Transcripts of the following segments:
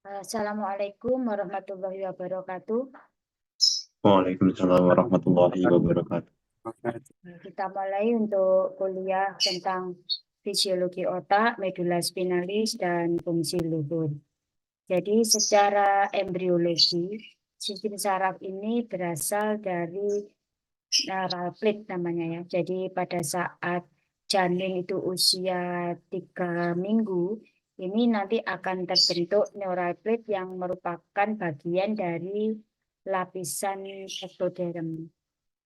Assalamualaikum warahmatullahi wabarakatuh. Waalaikumsalam warahmatullahi wabarakatuh. Kita mulai untuk kuliah tentang fisiologi otak, medula spinalis, dan fungsi luhur. Jadi secara embriologi, sistem saraf ini berasal dari neural plate namanya ya. Jadi pada saat janin itu usia 3 minggu, ini nanti akan terbentuk neural plate yang merupakan bagian dari lapisan ektoderm.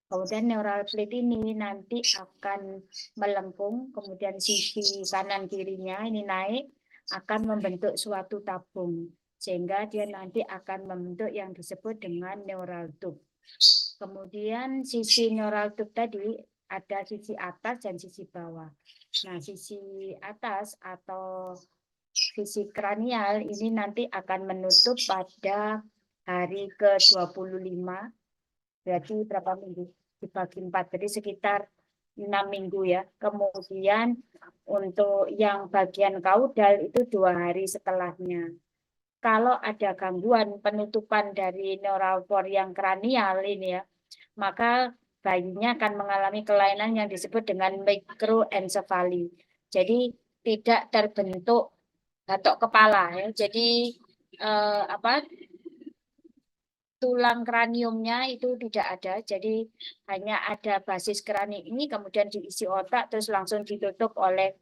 Kemudian neural plate ini nanti akan melengkung, kemudian sisi kanan kirinya ini naik, akan membentuk suatu tabung. Sehingga dia nanti akan membentuk yang disebut dengan neural tube. Kemudian sisi neural tube tadi ada sisi atas dan sisi bawah. Nah, sisi atas atau sisi kranial ini nanti akan menutup pada hari ke-25, berarti berapa minggu? Dibagi 4, jadi sekitar 6 minggu ya. Kemudian untuk yang bagian kaudal itu 2 hari setelahnya. Kalau ada gangguan penutupan dari neural pore yang kranial ini ya, maka bayinya akan mengalami kelainan yang disebut dengan mikroensefali. Jadi tidak terbentuk batok kepala ya. Jadi tulang kraniumnya itu tidak ada, jadi hanya ada basis krani ini, kemudian diisi otak, terus langsung ditutup oleh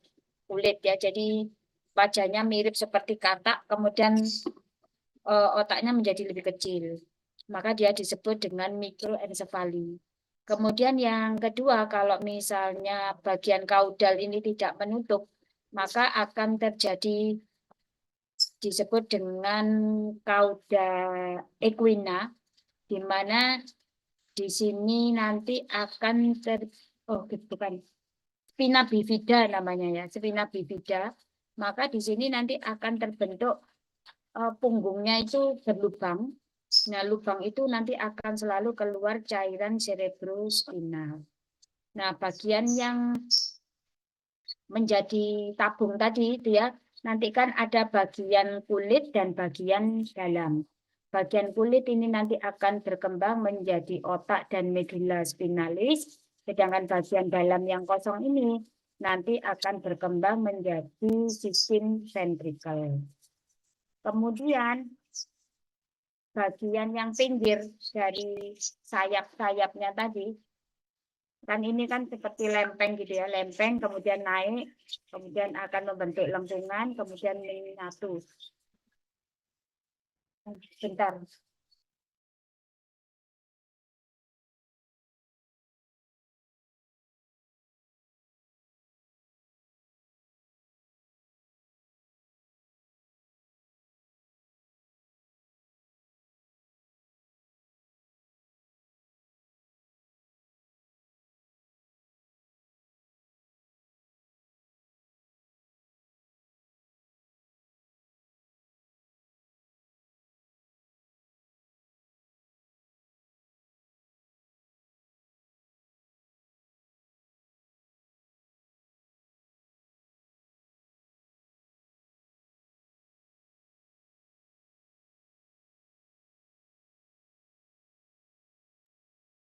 kulit ya. Jadi wajahnya mirip seperti katak, kemudian otaknya menjadi lebih kecil. Maka dia disebut dengan mikroensefali. Kemudian yang kedua, kalau misalnya bagian kaudal ini tidak menutup, maka akan terjadi disebut dengan kauda equina, di mana di sini nanti akan bukan spina bifida namanya ya, spina bifida. Maka di sini nanti akan terbentuk punggungnya itu berlubang. Nah, lubang itu nanti akan selalu keluar cairan cerebrospinal. Nah, bagian yang menjadi tabung tadi itu ya, nanti kan ada bagian kulit dan bagian dalam. Bagian kulit ini nanti akan berkembang menjadi otak dan medula spinalis, sedangkan bagian dalam yang kosong ini nanti akan berkembang menjadi sistem ventrikel. Kemudian bagian yang pinggir dari sayap-sayapnya tadi, kan ini kan seperti lempeng gitu ya, lempeng kemudian naik, kemudian akan membentuk lengkungan, kemudian menyatu. Bentar.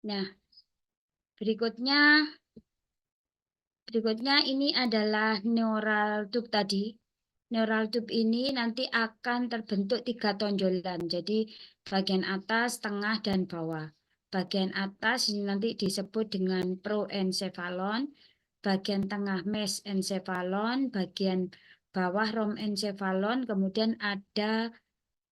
Nah, berikutnya ini adalah neural tube tadi. Neural tube ini nanti akan terbentuk 3 tonjolan. Jadi bagian atas, tengah, dan bawah. Bagian atas ini nanti disebut dengan proencephalon, bagian tengah mesencephalon, bagian bawah romencephalon, kemudian ada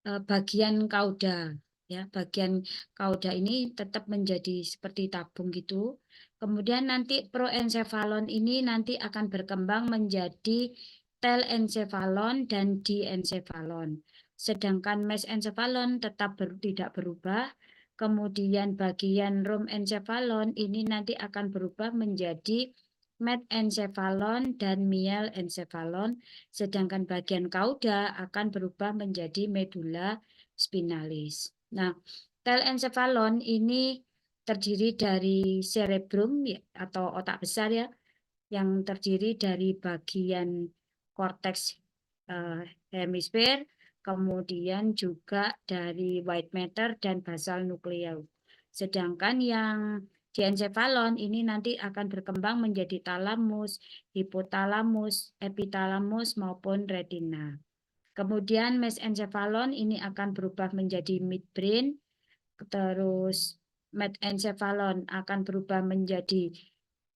bagian kauda. Ya, bagian kauda ini tetap menjadi seperti tabung gitu. Kemudian nanti proencephalon ini nanti akan berkembang menjadi telencephalon dan diencephalon. Sedangkan mesencephalon tetap tidak berubah. Kemudian bagian romencephalon ini nanti akan berubah menjadi mesencephalon dan mielencephalon. Sedangkan bagian kauda akan berubah menjadi medula spinalis. Nah, telencephalon ini terdiri dari cerebrum atau otak besar ya, yang terdiri dari bagian korteks hemisfer, kemudian juga dari white matter dan basal nukleus. Sedangkan yang diencephalon ini nanti akan berkembang menjadi talamus, hipotalamus, epitalamus maupun retina. Kemudian mesencephalon ini akan berubah menjadi midbrain, terus mesencephalon akan berubah menjadi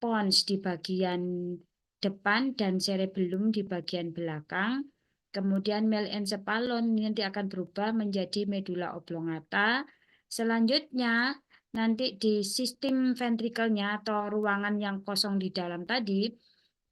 pons di bagian depan dan cerebellum di bagian belakang. Kemudian melencephalon nanti akan berubah menjadi medula oblongata. Selanjutnya nanti di sistem ventrikelnya atau ruangan yang kosong di dalam tadi,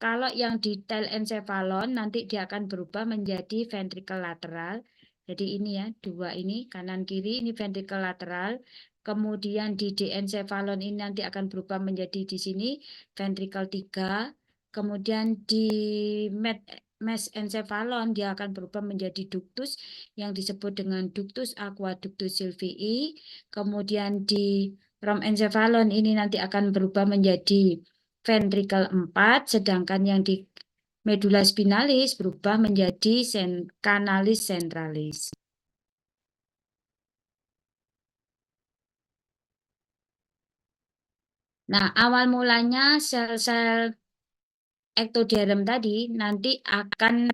kalau yang di telencephalon nanti dia akan berubah menjadi ventricle lateral. Jadi ini ya, dua ini kanan kiri ini ventricle lateral. Kemudian di diencephalon ini nanti akan berubah menjadi di sini ventricle 3. Kemudian di mesencephalon dia akan berubah menjadi ductus yang disebut dengan ductus aqueductus sylvii. Kemudian di romencephalon ini nanti akan berubah menjadi ventricle 4, sedangkan yang di medula spinalis berubah menjadi canalis centralis. Nah, awal mulanya sel-sel ektoderm tadi nanti akan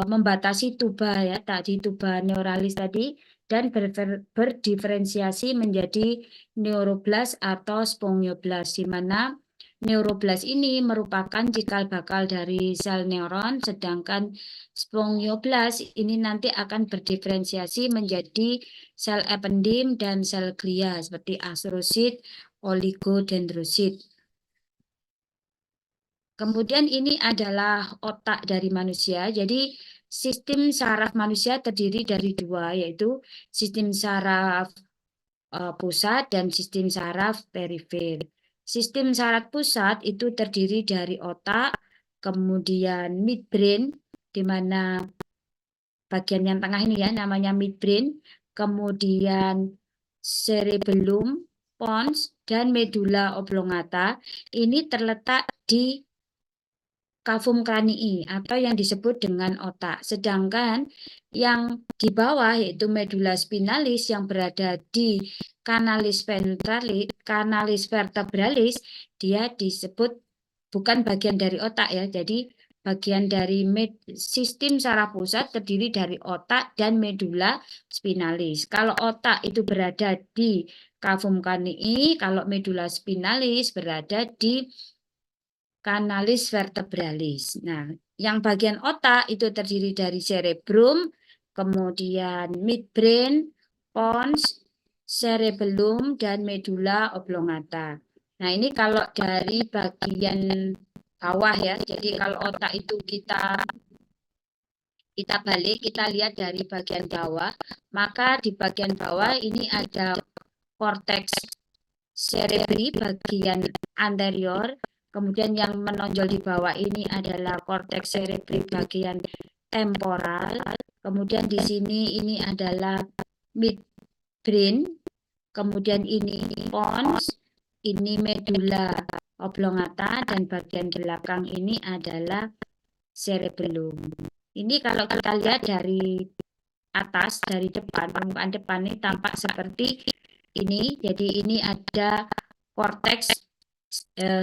membatasi tuba ya, tadi tuba neuralis tadi, dan berdiferensiasi menjadi neuroblast atau spongioblas, di mana neuroblast ini merupakan cikal bakal dari sel neuron, sedangkan spongioblas ini nanti akan berdiferensiasi menjadi sel ependim dan sel glia seperti astrosit, oligodendrosit. Kemudian ini adalah otak dari manusia. Jadi sistem saraf manusia terdiri dari dua, yaitu sistem saraf pusat dan sistem saraf perifer. Sistem saraf pusat itu terdiri dari otak, kemudian midbrain, di mana bagian yang tengah ini ya namanya midbrain, kemudian cerebellum, pons, dan medula oblongata. Ini terletak di kavum cranii atau yang disebut dengan otak. Sedangkan yang di bawah yaitu medula spinalis yang berada di canalis ventralis, canalis vertebralis, dia disebut bukan bagian dari otak ya. Jadi bagian dari sistem saraf pusat terdiri dari otak dan medula spinalis. Kalau otak itu berada di kavum cranii, kalau medula spinalis berada di canalis vertebralis. Nah, yang bagian otak itu terdiri dari cerebrum, kemudian midbrain, pons, cerebellum, dan medula oblongata. Nah, ini kalau dari bagian bawah ya. Jadi kalau otak itu kita balik, kita lihat dari bagian bawah, maka di bagian bawah ini ada korteks cerebri bagian anterior. Kemudian yang menonjol di bawah ini adalah korteks cerebri bagian temporal. Kemudian di sini ini adalah midbrain. Kemudian ini pons, ini medula oblongata, dan bagian belakang ini adalah cerebellum. Ini kalau kita lihat dari atas, dari depan, permukaan depan ini tampak seperti ini. Jadi ini ada korteks,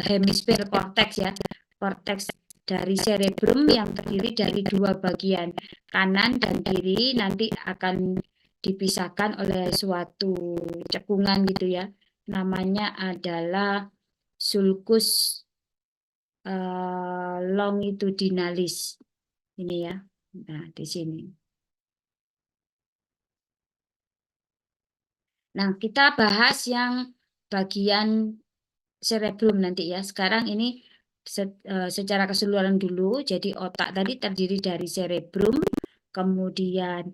hemisfer korteks ya, korteks dari cerebrum yang terdiri dari dua bagian, kanan dan kiri, nanti akan dipisahkan oleh suatu cekungan gitu ya, namanya adalah sulcus longitudinalis ini ya. Nah, di sini. Nah, kita bahas yang bagian cerebrum nanti ya. Sekarang ini secara keseluruhan dulu. Jadi otak tadi terdiri dari cerebrum, kemudian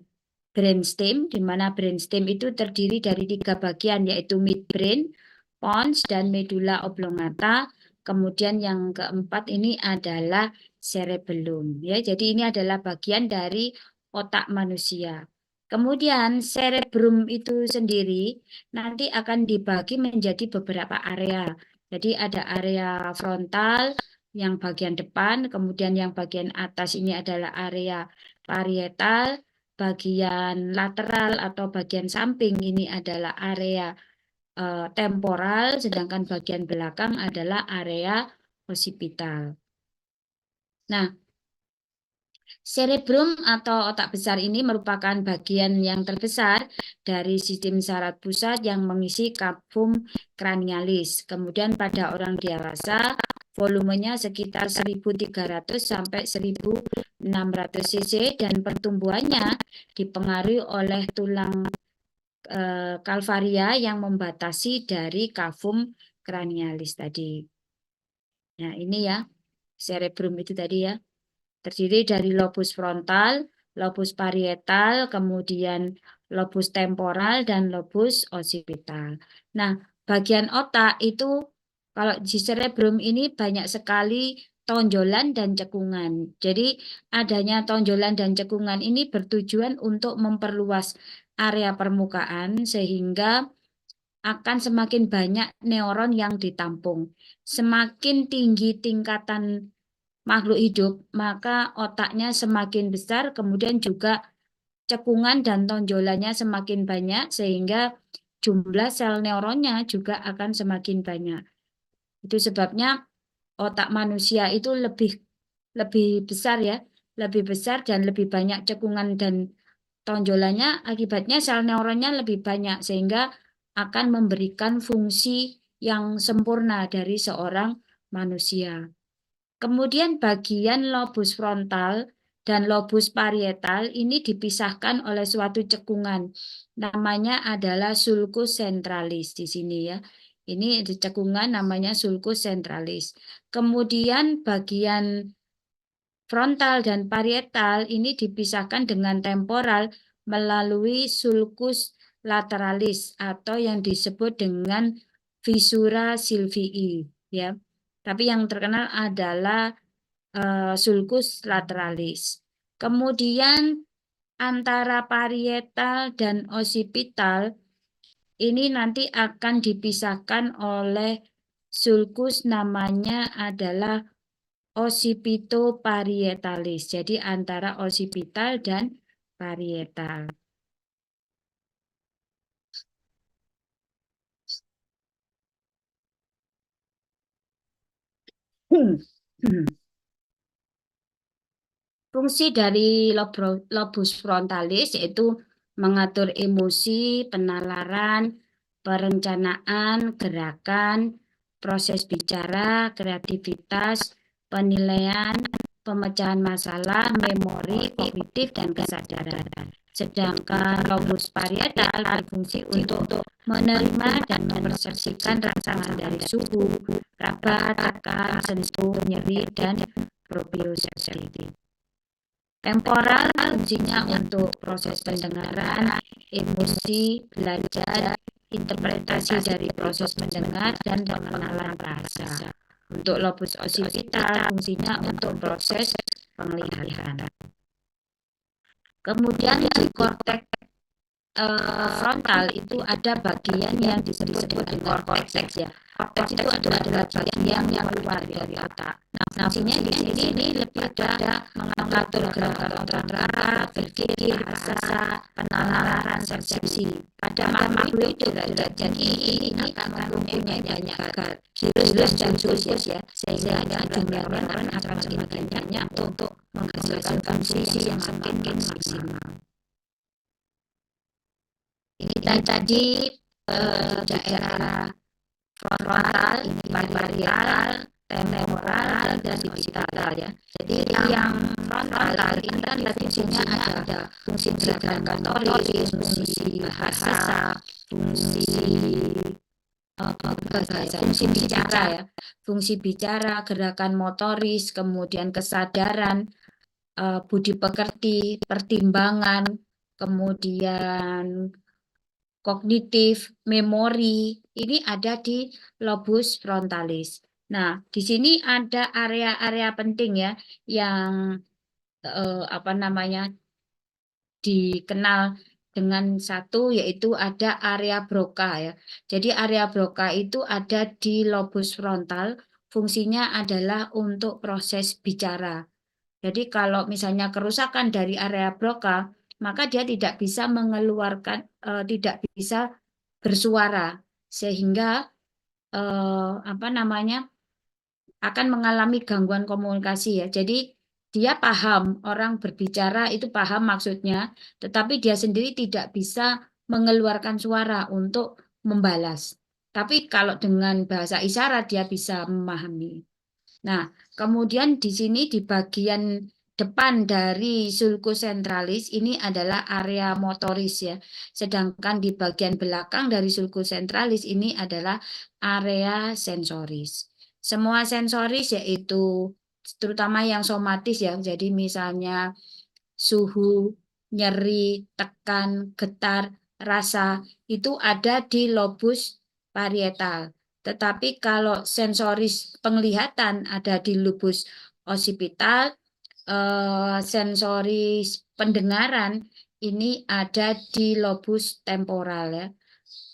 brainstem, di mana brainstem itu terdiri dari 3 bagian, yaitu midbrain, pons, dan medula oblongata. Kemudian yang keempat ini adalah cerebellum. Ya, jadi ini adalah bagian dari otak manusia. Kemudian cerebrum itu sendiri nanti akan dibagi menjadi beberapa area. Jadi ada area frontal yang bagian depan, kemudian yang bagian atas ini adalah area parietal, bagian lateral atau bagian samping ini adalah area temporal, sedangkan bagian belakang adalah area occipital. Nah, cerebrum atau otak besar ini merupakan bagian yang terbesar dari sistem saraf pusat yang mengisi cavum cranialis. Kemudian pada orang dewasa, volumenya sekitar 1.300 sampai 1.600 cc dan pertumbuhannya dipengaruhi oleh tulang kalvaria yang membatasi dari cavum cranialis tadi. Nah, ini ya, cerebrum itu tadi ya. Terdiri dari lobus frontal, lobus parietal, kemudian lobus temporal, dan lobus occipital. Nah, bagian otak itu kalau di cerebrum ini banyak sekali tonjolan dan cekungan. Jadi adanya tonjolan dan cekungan ini bertujuan untuk memperluas area permukaan sehingga akan semakin banyak neuron yang ditampung. Semakin tinggi tingkatan makhluk hidup, maka otaknya semakin besar, kemudian juga cekungan dan tonjolannya semakin banyak, sehingga jumlah sel neuronnya juga akan semakin banyak. Itu sebabnya otak manusia itu lebih besar ya, lebih besar dan lebih banyak cekungan dan tonjolannya, akibatnya sel neuronnya lebih banyak, sehingga akan memberikan fungsi yang sempurna dari seorang manusia. Kemudian bagian lobus frontal dan lobus parietal ini dipisahkan oleh suatu cekungan. Namanya adalah sulcus centralis di sini ya. Ini di cekungan namanya sulcus centralis. Kemudian bagian frontal dan parietal ini dipisahkan dengan temporal melalui sulcus lateralis atau yang disebut dengan visura sylvii ya. Tapi yang terkenal adalah sulcus lateralis. Kemudian antara parietal dan occipital ini nanti akan dipisahkan oleh sulcus, namanya adalah occipitoparietalis. Jadi antara occipital dan parietal. Fungsi dari lobus frontalis yaitu mengatur emosi, penalaran, perencanaan, gerakan, proses bicara, kreativitas, penilaian, pemecahan masalah, memori, kognitif, dan kesadaran. Sedangkan lobus parietal berfungsi untuk menerima dan mempersepsikan rasa dari suhu, raba, tekan, sentuh, nyeri, dan proprioceptif. Temporal fungsinya untuk proses pendengaran, emosi, belajar, interpretasi dari proses mendengar, dan pengenalan rasa. Untuk lobus occipital fungsinya untuk proses penglihatan. Kemudian di korteks frontal itu ada bagian yang disebut dengan korteks ya. Korteks itu adalah bagian yang keluar dari otak. Nah, fungsinya di sini lebih pada mengatur gerakan otak, berpikir, rasa, penalaran, persepsi. Pada makhluk hidup derajat ini akan mempunyai banyak gilus dan sulcus ya, sehingga jumlah neuron akan semakin banyak untuk menghasilkan fungsi yang semakin maksimal. Ini tadi daerah frontal, ini parietal, temporal, dan occipital ya. Jadi yang frontal ini kan fungsinya ada fungsi gerakan motoris, fungsi bahasa, fungsi bicara ya, fungsi bicara, gerakan motoris, kemudian kesadaran, budi pekerti, pertimbangan, kemudian kognitif, memori, ini ada di lobus frontalis. Nah, di sini ada area-area penting ya yang dikenal dengan satu, yaitu ada area Broca ya. Jadi area Broca itu ada di lobus frontal, fungsinya adalah untuk proses bicara. Jadi kalau misalnya kerusakan dari area Broca, maka dia tidak bisa mengeluarkan, tidak bisa bersuara, sehingga akan mengalami gangguan komunikasi ya. Jadi dia paham, orang berbicara itu paham maksudnya, tetapi dia sendiri tidak bisa mengeluarkan suara untuk membalas. Tapi kalau dengan bahasa isyarat dia bisa memahami. Nah, kemudian di sini di bagian depan dari sulcus centralis ini adalah area motoris ya. Sedangkan di bagian belakang dari sulcus centralis ini adalah area sensoris. Semua sensoris yaitu terutama yang somatis ya. Jadi misalnya suhu, nyeri, tekan, getar, rasa itu ada di lobus parietal. Tetapi kalau sensoris penglihatan ada di lobus occipital, sensoris pendengaran ini ada di lobus temporal ya.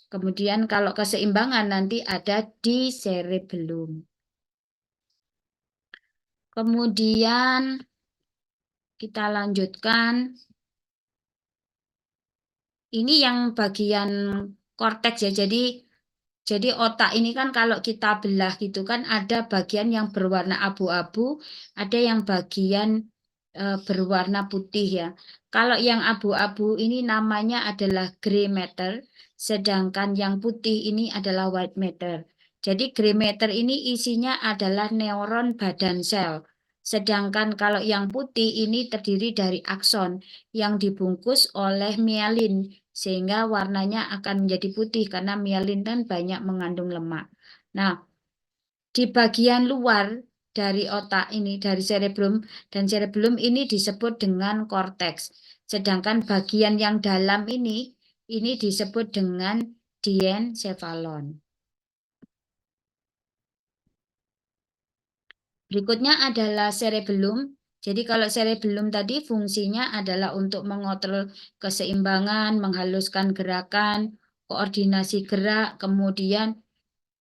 Kemudian kalau keseimbangan nanti ada di cerebellum. Kemudian kita lanjutkan. Ini yang bagian korteks ya. Jadi otak ini kan kalau kita belah gitu kan ada bagian yang berwarna abu-abu, ada yang bagian berwarna putih ya. Kalau yang abu-abu ini namanya adalah gray matter, sedangkan yang putih ini adalah white matter. Jadi gray matter ini isinya adalah neuron badan sel. Sedangkan kalau yang putih ini terdiri dari akson yang dibungkus oleh mielin, sehingga warnanya akan menjadi putih karena mielin kan banyak mengandung lemak. Nah, di bagian luar dari otak ini, dari cerebellum, dan cerebellum ini disebut dengan korteks. Sedangkan bagian yang dalam ini disebut dengan diencephalon. Berikutnya adalah cerebellum. Jadi kalau cerebellum tadi fungsinya adalah untuk mengontrol keseimbangan, menghaluskan gerakan, koordinasi gerak, kemudian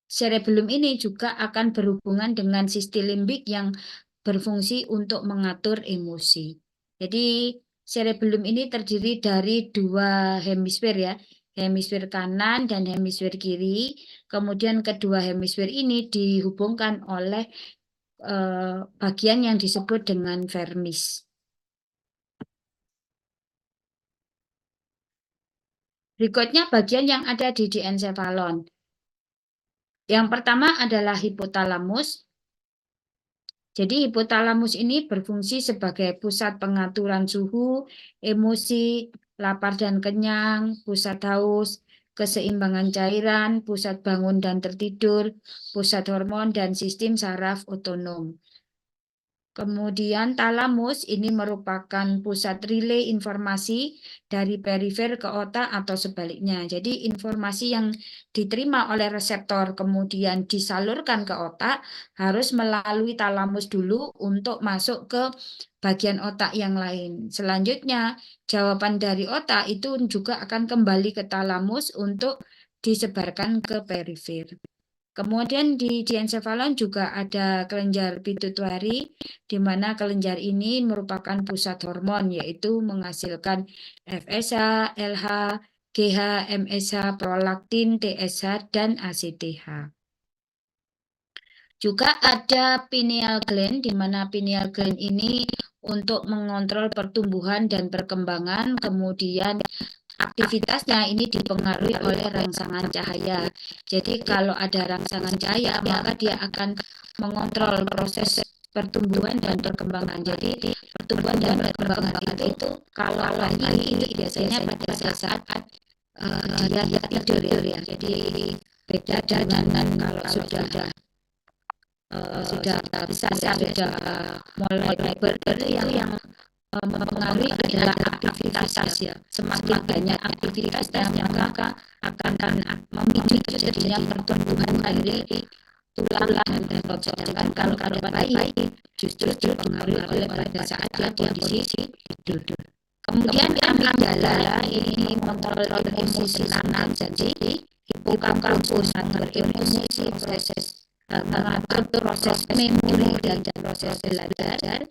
cerebellum ini juga akan berhubungan dengan sistem limbik yang berfungsi untuk mengatur emosi. Jadi cerebellum ini terdiri dari dua hemisfer ya, hemisfer kanan dan hemisfer kiri. Kemudian kedua hemisfer ini dihubungkan oleh bagian yang disebut dengan vermis. Berikutnya bagian yang ada di diencephalon. Yang pertama adalah hipotalamus. Jadi hipotalamus ini berfungsi sebagai pusat pengaturan suhu, emosi, lapar dan kenyang, pusat haus, keseimbangan cairan, pusat bangun dan tertidur, pusat hormon dan sistem saraf otonom. Kemudian talamus ini merupakan pusat relay informasi dari perifer ke otak atau sebaliknya. Jadi informasi yang diterima oleh reseptor kemudian disalurkan ke otak harus melalui talamus dulu untuk masuk ke bagian otak yang lain. Selanjutnya jawaban dari otak itu juga akan kembali ke talamus untuk disebarkan ke perifer. Kemudian di diencephalon juga ada kelenjar pituitari, di mana kelenjar ini merupakan pusat hormon, yaitu menghasilkan FSH, LH, GH, MSH, prolaktin, TSH, dan ACTH. Juga ada pineal gland, di mana pineal gland ini untuk mengontrol pertumbuhan dan perkembangan, kemudian aktivitasnya ini dipengaruhi oleh rangsangan cahaya. Jadi kalau ada rangsangan cahaya, maka dia akan mengontrol proses pertumbuhan dan perkembangan. Jadi pertumbuhan dan perkembangan itu kalau lagi ini biasanya pada saat dia tidur ya. Jadi beda dengan kalau sudah besar, sudah mulai bergerak yang mempengaruhi adalah aktivitas ya. Semakin banyak aktivitas maka akan memicu terjadinya pertumbuhan dari tulang dan otot. Sedangkan kalau pada bayi justru dipengaruhi oleh pada saat dia kondisi tidur. Kemudian amigdala ini mengontrol emosi kanan, jadi hipokampus beremosi proses mengatur proses memori dan proses belajar.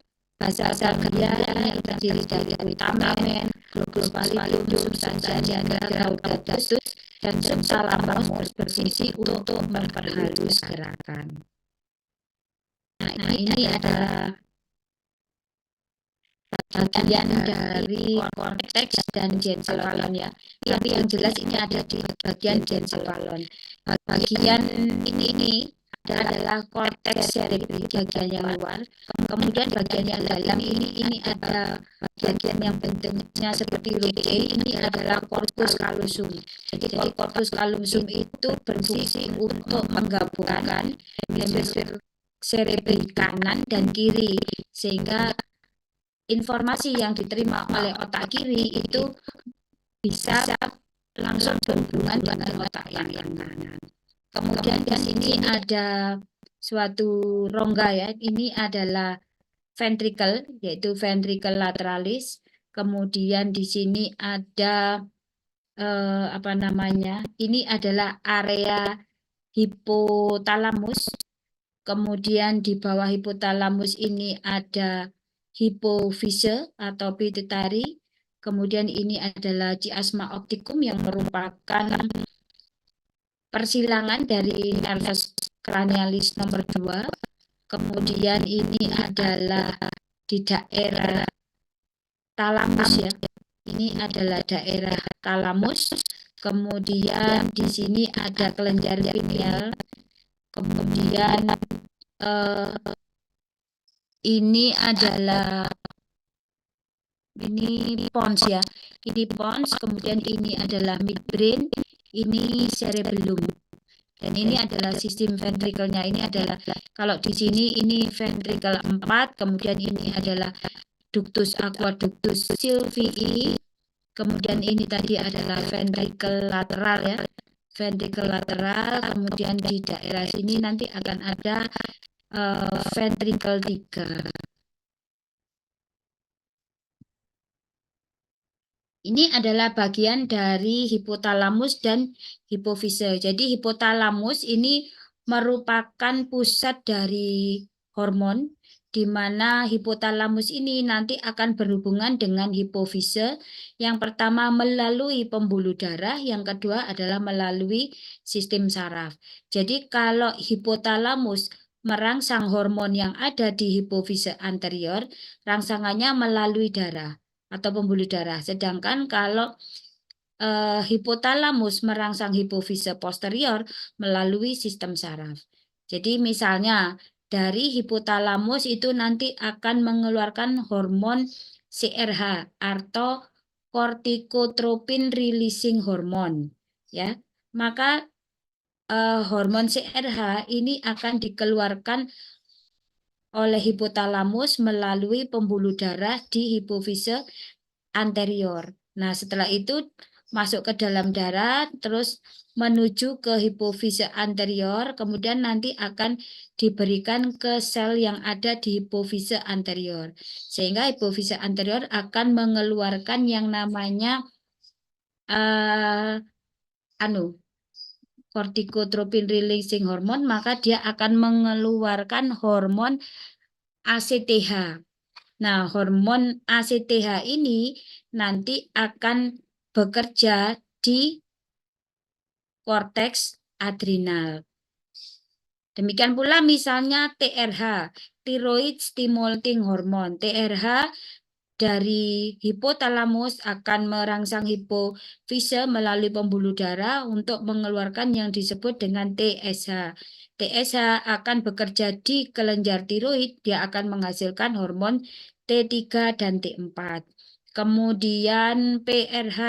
Basal ganglia ini terdiri dari glutamen, globus pallidum, substansia nigra, gaudatus, dan subthalamus berfungsi untuk memperhalus gerakan. Nah, ini adalah bagian dari korteks dan gencephalon ya. Tapi yang jelas ini ada di bagian gencephalon. Bagian ini adalah korteks cerebri, bagian yang luar. Kemudian bagian yang dalam ini ada bagian yang bentuknya seperti huruf J, ini adalah corpus callosum. Jadi corpus callosum itu berfungsi untuk menggabungkan hemisfer cerebri kanan dan kiri, sehingga informasi yang diterima oleh otak kiri itu bisa langsung berhubungan dengan otak yang kanan. Kemudian di sini ada suatu rongga ya. Ini adalah ventricle, yaitu ventricle lateralis. Kemudian di sini ada Ini adalah area hipotalamus. Kemudian di bawah hipotalamus ini ada hipofise atau pituitari. Kemudian ini adalah chiasma opticum yang merupakan persilangan dari nervus cranialis nomor 2. Kemudian ini adalah di daerah talamus ya. Ini adalah daerah talamus. Kemudian di sini ada kelenjar pineal. Kemudian ini adalah pons ya. Ini pons, kemudian ini adalah midbrain, ini cerebellum. Dan ini adalah sistem ventrikelnya. Ini adalah kalau di sini ini ventrikel 4, kemudian ini adalah ductus aqueductus sylvii. Kemudian ini tadi adalah ventrikel lateral ya. Ventrikel lateral, kemudian di daerah sini nanti akan ada ventrikel 3. Ini adalah bagian dari hipotalamus dan hipofise. Jadi hipotalamus ini merupakan pusat dari hormon, di mana hipotalamus ini nanti akan berhubungan dengan hipofise. Yang pertama melalui pembuluh darah, yang kedua adalah melalui sistem saraf. Jadi kalau hipotalamus merangsang hormon yang ada di hipofise anterior, rangsangannya melalui darah atau pembuluh darah. Sedangkan kalau hipotalamus merangsang hipofise posterior melalui sistem saraf. Jadi misalnya dari hipotalamus itu nanti akan mengeluarkan hormon CRH atau corticotropin releasing hormone ya. Maka hormon CRH ini akan dikeluarkan oleh hipotalamus melalui pembuluh darah di hipofise anterior. Nah, setelah itu masuk ke dalam darah, terus menuju ke hipofise anterior, kemudian nanti akan diberikan ke sel yang ada di hipofise anterior. Sehingga hipofise anterior akan mengeluarkan yang namanya corticotropin releasing hormone, maka dia akan mengeluarkan hormon ACTH. Nah, hormon ACTH ini nanti akan bekerja di korteks adrenal. Demikian pula misalnya TRH, thyroid stimulating hormone. TRH dari hipotalamus akan merangsang hipofise melalui pembuluh darah untuk mengeluarkan yang disebut dengan TSH. TSH akan bekerja di kelenjar tiroid, dia akan menghasilkan hormon T3 dan T4. Kemudian PRH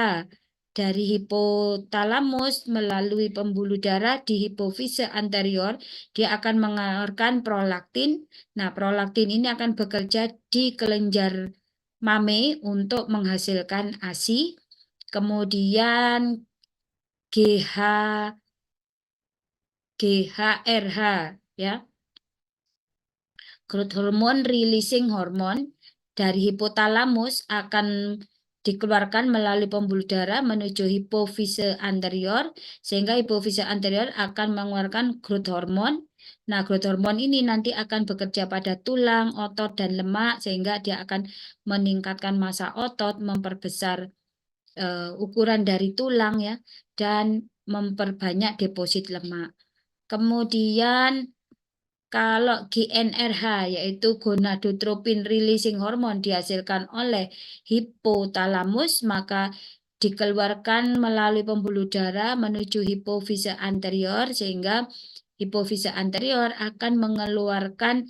dari hipotalamus melalui pembuluh darah di hipofise anterior, dia akan mengeluarkan prolaktin. Nah, prolaktin ini akan bekerja di kelenjar mame untuk menghasilkan ASI. Kemudian GHRH ya. Growth hormone releasing hormone dari hipotalamus akan dikeluarkan melalui pembuluh darah menuju hipofise anterior, sehingga hipofise anterior akan mengeluarkan growth hormone. Nah, growth hormone ini nanti akan bekerja pada tulang, otot, dan lemak sehingga dia akan meningkatkan massa otot, memperbesar ukuran dari tulang ya, dan memperbanyak deposit lemak. Kemudian kalau GnRH yaitu gonadotropin releasing hormone dihasilkan oleh hipotalamus, maka dikeluarkan melalui pembuluh darah menuju hipofise anterior sehingga hipofise anterior akan mengeluarkan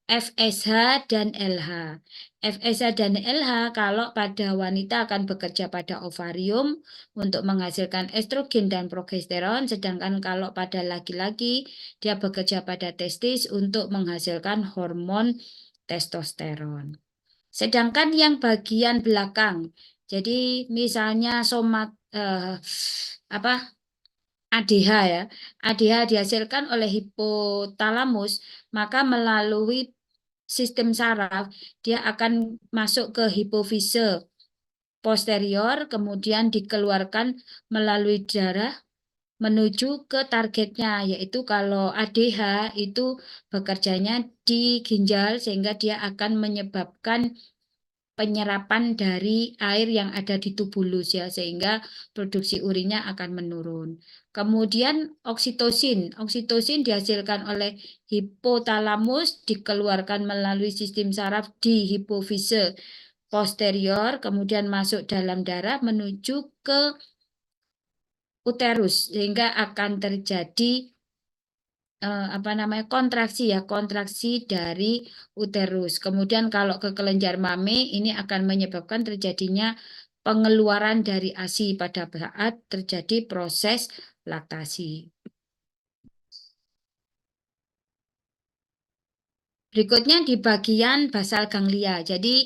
FSH dan LH. FSH dan LH kalau pada wanita akan bekerja pada ovarium untuk menghasilkan estrogen dan progesteron, sedangkan kalau pada laki-laki dia bekerja pada testis untuk menghasilkan hormon testosteron. Sedangkan yang bagian belakang, jadi misalnya ADH ya. ADH dihasilkan oleh hipotalamus, maka melalui sistem saraf dia akan masuk ke hipofise posterior, kemudian dikeluarkan melalui darah menuju ke targetnya, yaitu kalau ADH itu bekerjanya di ginjal sehingga dia akan menyebabkan penyerapan dari air yang ada di tubulus ya, sehingga produksi urinnya akan menurun. Kemudian oksitosin dihasilkan oleh hipotalamus, dikeluarkan melalui sistem saraf di hipofise posterior, kemudian masuk dalam darah menuju ke uterus, sehingga akan terjadi kontraksi dari uterus. Kemudian kalau ke kelenjar mame ini akan menyebabkan terjadinya pengeluaran dari ASI pada saat terjadi proses laktasi. Berikutnya di bagian basal ganglia. Jadi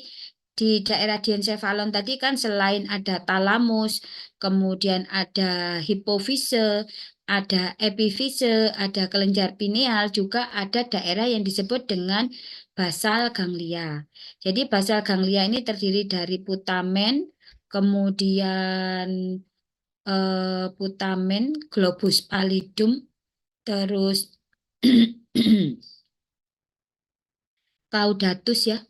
di daerah diencephalon tadi kan selain ada talamus, kemudian ada hipofise, ada epifise, ada kelenjar pineal, juga ada daerah yang disebut dengan basal ganglia. Jadi basal ganglia ini terdiri dari putamen, kemudian putamen, globus pallidum, terus caudatus ya,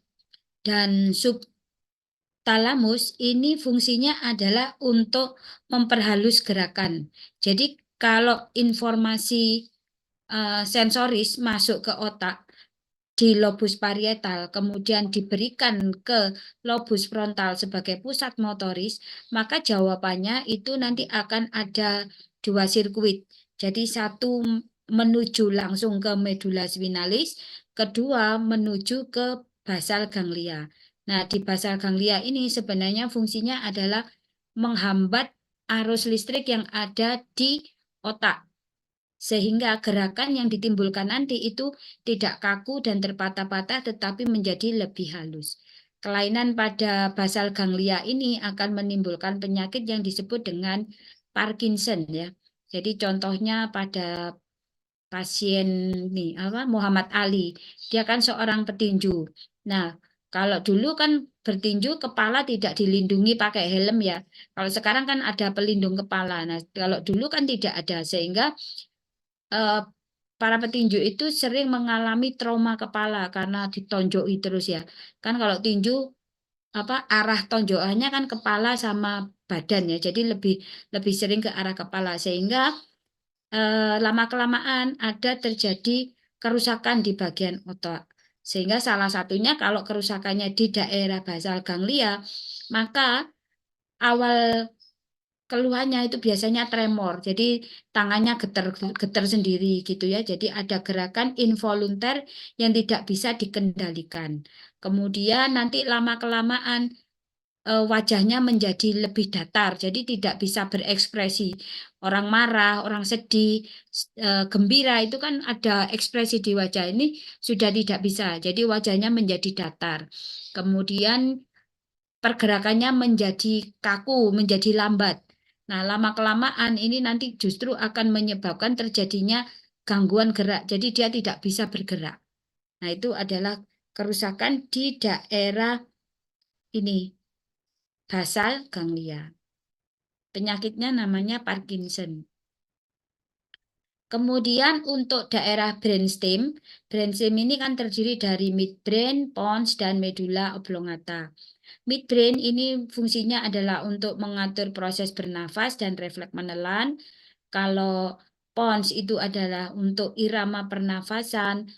dan subtalamus ini fungsinya adalah untuk memperhalus gerakan. Jadi kalau informasi sensoris masuk ke otak di lobus parietal, kemudian diberikan ke lobus frontal sebagai pusat motoris, maka jawabannya itu nanti akan ada 2 sirkuit. Jadi satu menuju langsung ke medula spinalis, kedua menuju ke basal ganglia. Nah, di basal ganglia ini sebenarnya fungsinya adalah menghambat arus listrik yang ada di otak, sehingga gerakan yang ditimbulkan nanti itu tidak kaku dan terpatah-patah tetapi menjadi lebih halus. Kelainan pada basal ganglia ini akan menimbulkan penyakit yang disebut dengan Parkinson ya. Jadi contohnya pada pasien Muhammad Ali, dia kan seorang petinju. Nah, kalau dulu kan bertinju kepala tidak dilindungi pakai helm ya. Kalau sekarang kan ada pelindung kepala. Nah, kalau dulu kan tidak ada, sehingga para petinju itu sering mengalami trauma kepala karena ditonjoki terus ya. Kan kalau tinju arah tonjokannya kan kepala sama badan ya. Jadi lebih lebih sering ke arah kepala, sehingga lama-kelamaan ada terjadi kerusakan di bagian otak. Sehingga salah satunya kalau kerusakannya di daerah basal ganglia, maka awal keluhannya itu biasanya tremor. Jadi tangannya getar sendiri gitu ya. Jadi ada gerakan involunter yang tidak bisa dikendalikan. Kemudian nanti lama-kelamaan wajahnya menjadi lebih datar, jadi tidak bisa berekspresi. Orang marah, orang sedih, gembira itu kan ada ekspresi di wajah, ini sudah tidak bisa. Jadi wajahnya menjadi datar. Kemudian pergerakannya menjadi kaku, menjadi lambat. Nah, lama-kelamaan ini nanti justru akan menyebabkan terjadinya gangguan gerak. Jadi dia tidak bisa bergerak. Nah, itu adalah kerusakan di daerah ini, basal ganglia. Penyakitnya namanya Parkinson. Kemudian untuk daerah brainstem ini kan terdiri dari midbrain, pons, dan medula oblongata. Midbrain ini fungsinya adalah untuk mengatur proses bernafas dan refleks menelan. Kalau pons itu adalah untuk irama pernafasan,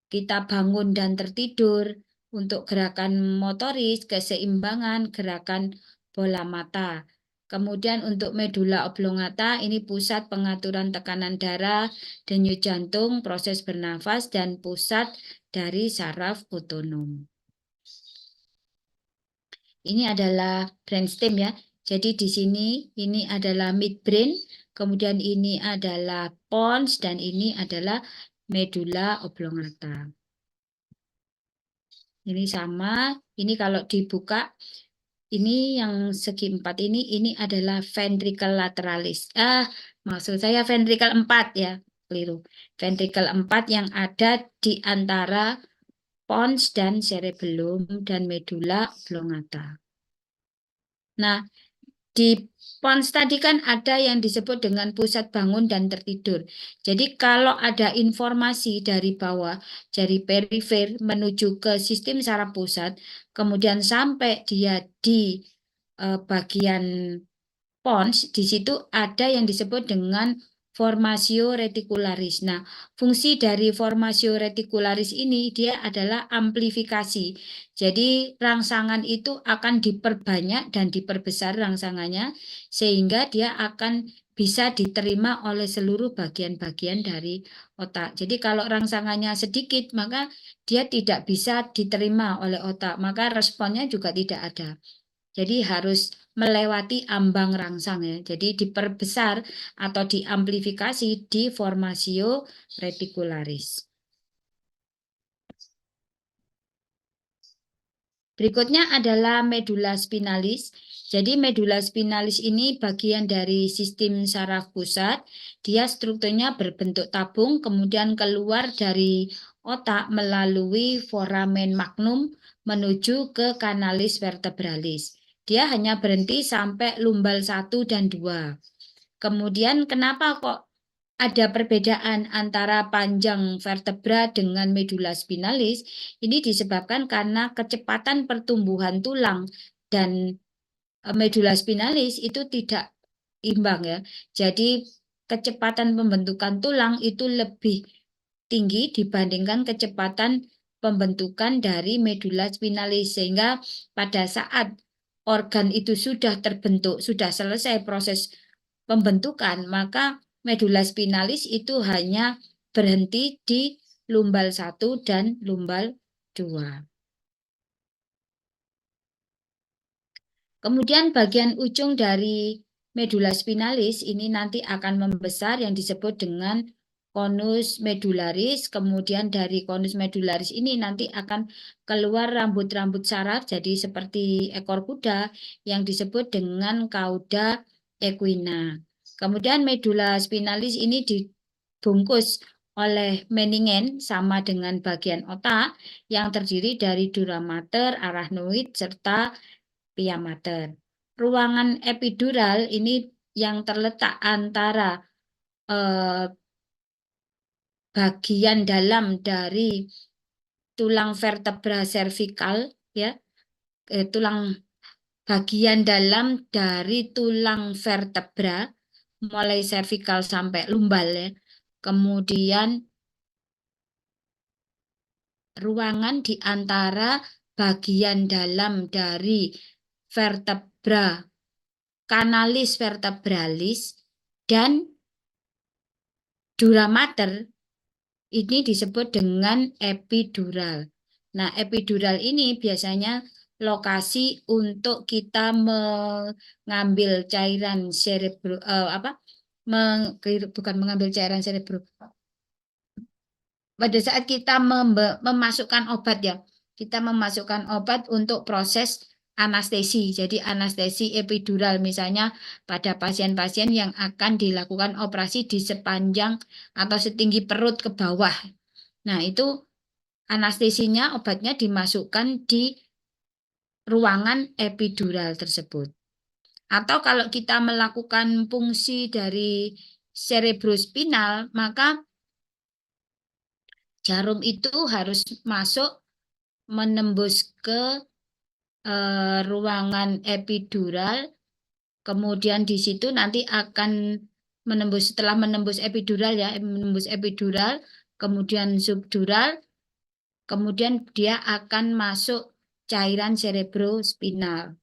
kita bangun dan tertidur, untuk gerakan motoris, keseimbangan, gerakan bola mata. Kemudian untuk medula oblongata ini pusat pengaturan tekanan darah, denyut jantung, proses bernafas, dan pusat dari saraf otonom. Ini adalah brainstem ya. Jadi di sini ini adalah midbrain, kemudian ini adalah pons, dan ini adalah medula oblongata. Ini sama, ini kalau dibuka, ini yang segi 4 ini adalah ventricle lateralis. Maksud saya ventricle 4 ya, keliru. Ventricle 4 yang ada di antara pons dan cerebellum dan medula oblongata. Nah, di pons tadi kan ada yang disebut dengan pusat bangun dan tertidur. Jadi kalau ada informasi dari bawah, dari perifer menuju ke sistem saraf pusat, kemudian sampai dia di bagian pons, di situ ada yang disebut dengan formatio reticularis. Nah, fungsi dari formatio reticularis ini dia adalah amplifikasi. Jadi rangsangan itu akan diperbanyak dan diperbesar rangsangannya sehingga dia akan bisa diterima oleh seluruh bagian-bagian dari otak. Jadi kalau rangsangannya sedikit, maka dia tidak bisa diterima oleh otak, maka responnya juga tidak ada. Jadi harus melewati ambang rangsang ya. Jadi diperbesar atau diamplifikasi di formatio reticularis. Berikutnya adalah medula spinalis. Jadi medula spinalis ini bagian dari sistem saraf pusat. Dia strukturnya berbentuk tabung, kemudian keluar dari otak melalui foramen magnum menuju ke kanalis vertebralis. Dia hanya berhenti sampai lumbal 1 dan 2. Kemudian kenapa kok ada perbedaan antara panjang vertebra dengan medula spinalis? Ini disebabkan karena kecepatan pertumbuhan tulang dan medula spinalis itu tidak imbang ya. Jadi kecepatan pembentukan tulang itu lebih tinggi dibandingkan kecepatan pembentukan dari medula spinalis, sehingga pada saat organ itu sudah terbentuk, sudah selesai proses pembentukan, maka medula spinalis itu hanya berhenti di lumbal 1 dan lumbal 2. Kemudian bagian ujung dari medula spinalis ini nanti akan membesar yang disebut dengan konus medularis. Kemudian dari konus medularis ini nanti akan keluar rambut-rambut saraf jadi seperti ekor kuda yang disebut dengan cauda equina. Kemudian medula spinalis ini dibungkus oleh meningen sama dengan bagian otak yang terdiri dari dura mater, arachnoid, serta pia mater. Ruangan epidural ini yang terletak antara bagian dalam dari tulang vertebra cervical ya, bagian dalam dari tulang vertebra mulai cervical sampai lumbal ya. Kemudian ruangan di antara bagian dalam dari vertebra kanalis vertebralis dan dura mater ini disebut dengan epidural. Nah, epidural ini biasanya lokasi untuk kita mengambil cairan cerebro bukan mengambil cairan cerebro. Pada saat kita memasukkan obat ya, kita memasukkan obat untuk proses anestesi. Jadi anestesi epidural misalnya pada pasien-pasien yang akan dilakukan operasi di sepanjang atau setinggi perut ke bawah. Nah, itu anestesinya obatnya dimasukkan di ruangan epidural tersebut. Atau kalau kita melakukan fungsi dari cerebrospinal, maka jarum itu harus masuk menembus ke ruangan epidural, kemudian di situ nanti akan menembus, setelah menembus epidural ya, menembus epidural, kemudian subdural, kemudian dia akan masuk cairan cerebrospinal.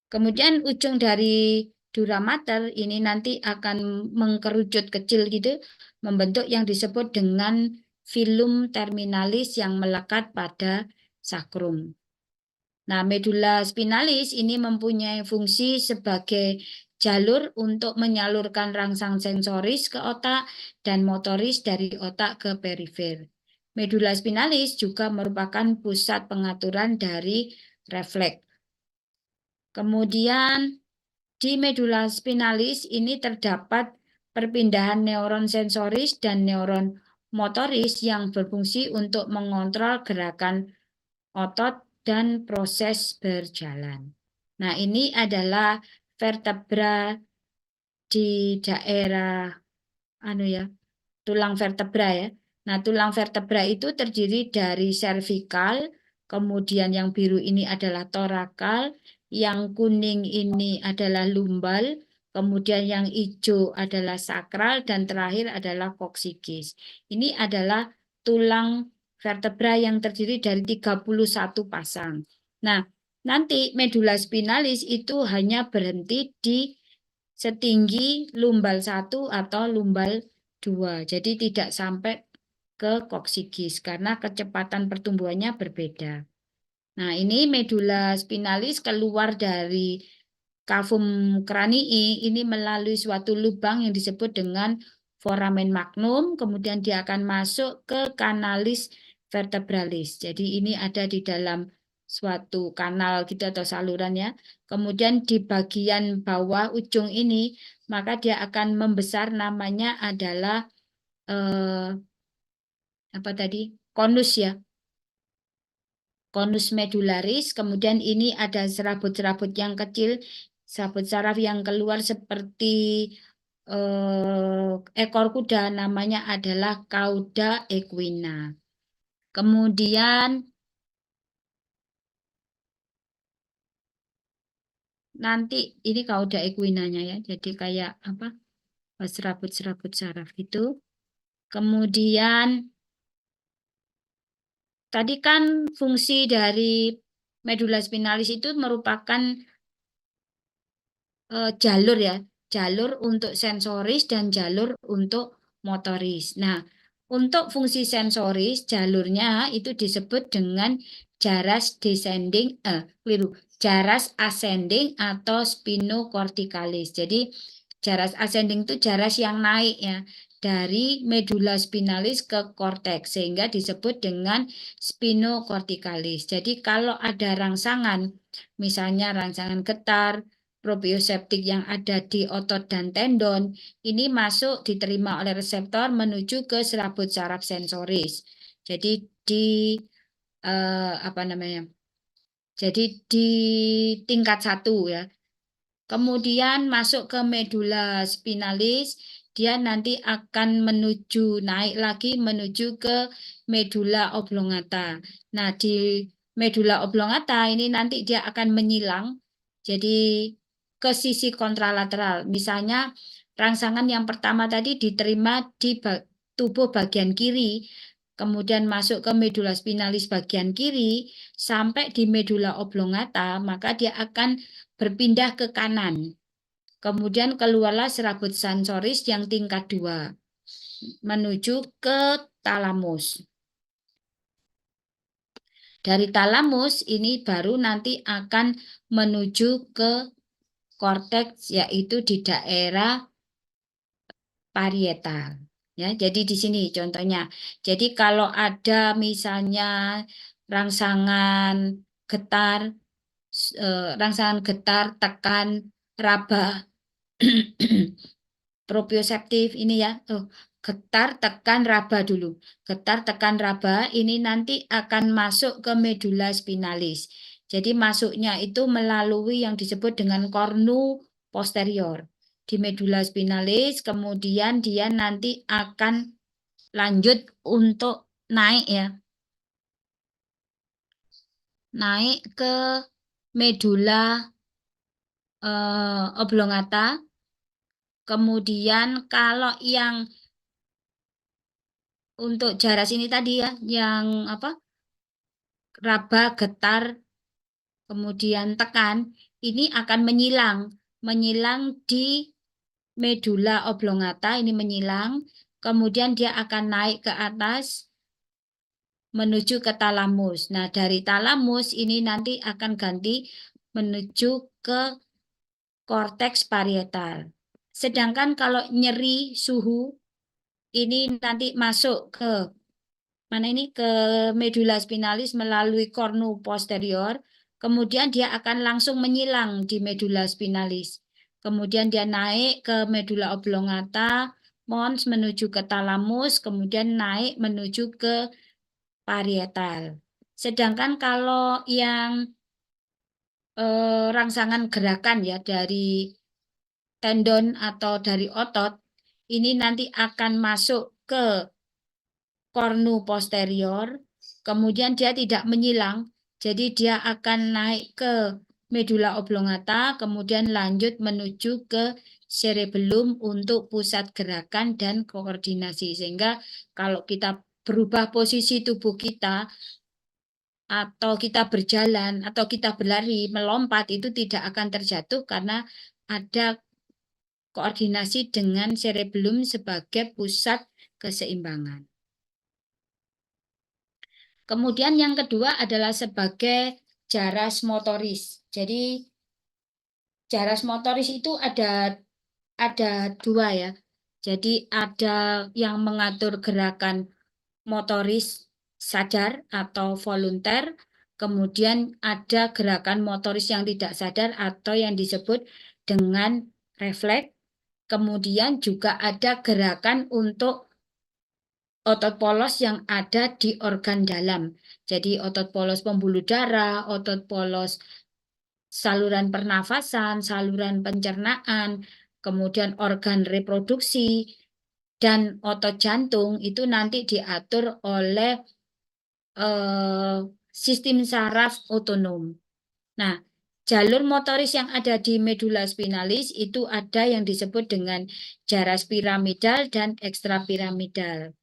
Kemudian ujung dari dura mater ini nanti akan mengkerucut kecil gitu, membentuk yang disebut dengan filum terminalis yang melekat pada sakrum. Nah, medula spinalis ini mempunyai fungsi sebagai jalur untuk menyalurkan rangsang sensoris ke otak dan motoris dari otak ke perifer. Medula spinalis juga merupakan pusat pengaturan dari refleks. Kemudian di medula spinalis ini terdapat perpindahan neuron sensoris dan neuron motoris yang berfungsi untuk mengontrol gerakan otot dan proses berjalan. Nah, ini adalah vertebra di daerah tulang vertebra ya. Nah, tulang vertebra itu terdiri dari servikal, kemudian yang biru ini adalah torakal, yang kuning ini adalah lumbal, kemudian yang hijau adalah sakral, dan terakhir adalah koksikis. Ini adalah tulang vertebra yang terdiri dari 31 pasang. Nah, nanti medula spinalis itu hanya berhenti di setinggi lumbal 1 atau lumbal 2. Jadi tidak sampai ke koksikis karena kecepatan pertumbuhannya berbeda. Nah, ini medula spinalis keluar dari cavum cranii ini melalui suatu lubang yang disebut dengan foramen magnum, kemudian dia akan masuk ke kanalis vertebralis. Jadi ini ada di dalam suatu kanal gitu atau saluran ya. Kemudian di bagian bawah ujung ini, maka dia akan membesar, namanya adalah konus ya. Konus medularis, kemudian ini ada serabut-serabut yang kecil, serabut saraf yang keluar seperti ekor kuda, namanya adalah cauda equina. Kemudian nanti ini cauda equinanya ya, jadi kayak apa? Serabut-serabut saraf itu. Kemudian tadi kan fungsi dari medula spinalis itu merupakan jalur ya, jalur untuk sensoris dan jalur untuk motoris. Nah, untuk fungsi sensoris jalurnya itu disebut dengan jaras descending, jaras ascending atau spinocorticalis. Jadi jaras ascending itu jaras yang naik ya dari medula spinalis ke korteks sehingga disebut dengan spinocorticalis. Jadi kalau ada rangsangan, misalnya rangsangan getar, proprioseptik yang ada di otot dan tendon, ini masuk diterima oleh reseptor menuju ke serabut saraf sensoris. Jadi di Jadi di tingkat 1 ya. Kemudian masuk ke medula spinalis, dia nanti akan menuju naik lagi menuju ke medula oblongata. Nah, di medula oblongata ini nanti dia akan menyilang jadi ke sisi kontralateral. Misalnya rangsangan yang pertama tadi diterima di tubuh bagian kiri, kemudian masuk ke medula spinalis bagian kiri sampai di medula oblongata, maka dia akan berpindah ke kanan. Kemudian keluarlah serabut sensoris yang tingkat 2 menuju ke talamus. Dari talamus ini baru nanti akan menuju ke korteks, yaitu di daerah parietal. Ya, jadi di sini contohnya. Jadi kalau ada misalnya rangsangan getar tekan raba proprioseptif ini ya. Getar tekan raba dulu. Getar tekan raba ini nanti akan masuk ke medula spinalis. Jadi masuknya itu melalui yang disebut dengan kornu posterior. di medula spinalis, kemudian dia nanti akan lanjut untuk naik ya. Naik ke medula oblongata. Kemudian kalau yang untuk jaras ini tadi ya, yang apa? Raba, getar, kemudian tekan, ini akan menyilang di medula oblongata, ini menyilang, kemudian dia akan naik ke atas menuju ke talamus. Nah, dari talamus ini nanti akan ganti menuju ke korteks parietal. Sedangkan kalau nyeri suhu ini nanti masuk ke mana ini, ke medula spinalis melalui kornu posterior, kemudian dia akan langsung menyilang di medula spinalis. Kemudian dia naik ke medula oblongata, mons menuju ke talamus, kemudian naik menuju ke parietal. Sedangkan kalau yang rangsangan gerakan ya dari tendon atau dari otot, ini nanti akan masuk ke kornu posterior, kemudian dia tidak menyilang, jadi dia akan naik ke medula oblongata, kemudian lanjut menuju ke cerebellum untuk pusat gerakan dan koordinasi. Sehingga kalau kita berubah posisi tubuh kita, atau kita berjalan, atau kita berlari, melompat, itu tidak akan terjatuh karena ada koordinasi dengan cerebellum sebagai pusat keseimbangan. Kemudian yang kedua adalah sebagai jaras motoris. Jadi jaras motoris itu ada dua ya. Jadi ada yang mengatur gerakan motoris sadar atau volunter, kemudian ada gerakan motoris yang tidak sadar atau yang disebut dengan refleks. Kemudian juga ada gerakan untuk otot polos yang ada di organ dalam. Jadi otot polos pembuluh darah, otot polos saluran pernafasan, saluran pencernaan, kemudian organ reproduksi, dan otot jantung itu nanti diatur oleh sistem saraf otonom. Nah, jalur motoris yang ada di medula spinalis itu ada yang disebut dengan jaras piramidal dan ekstrapiramidal.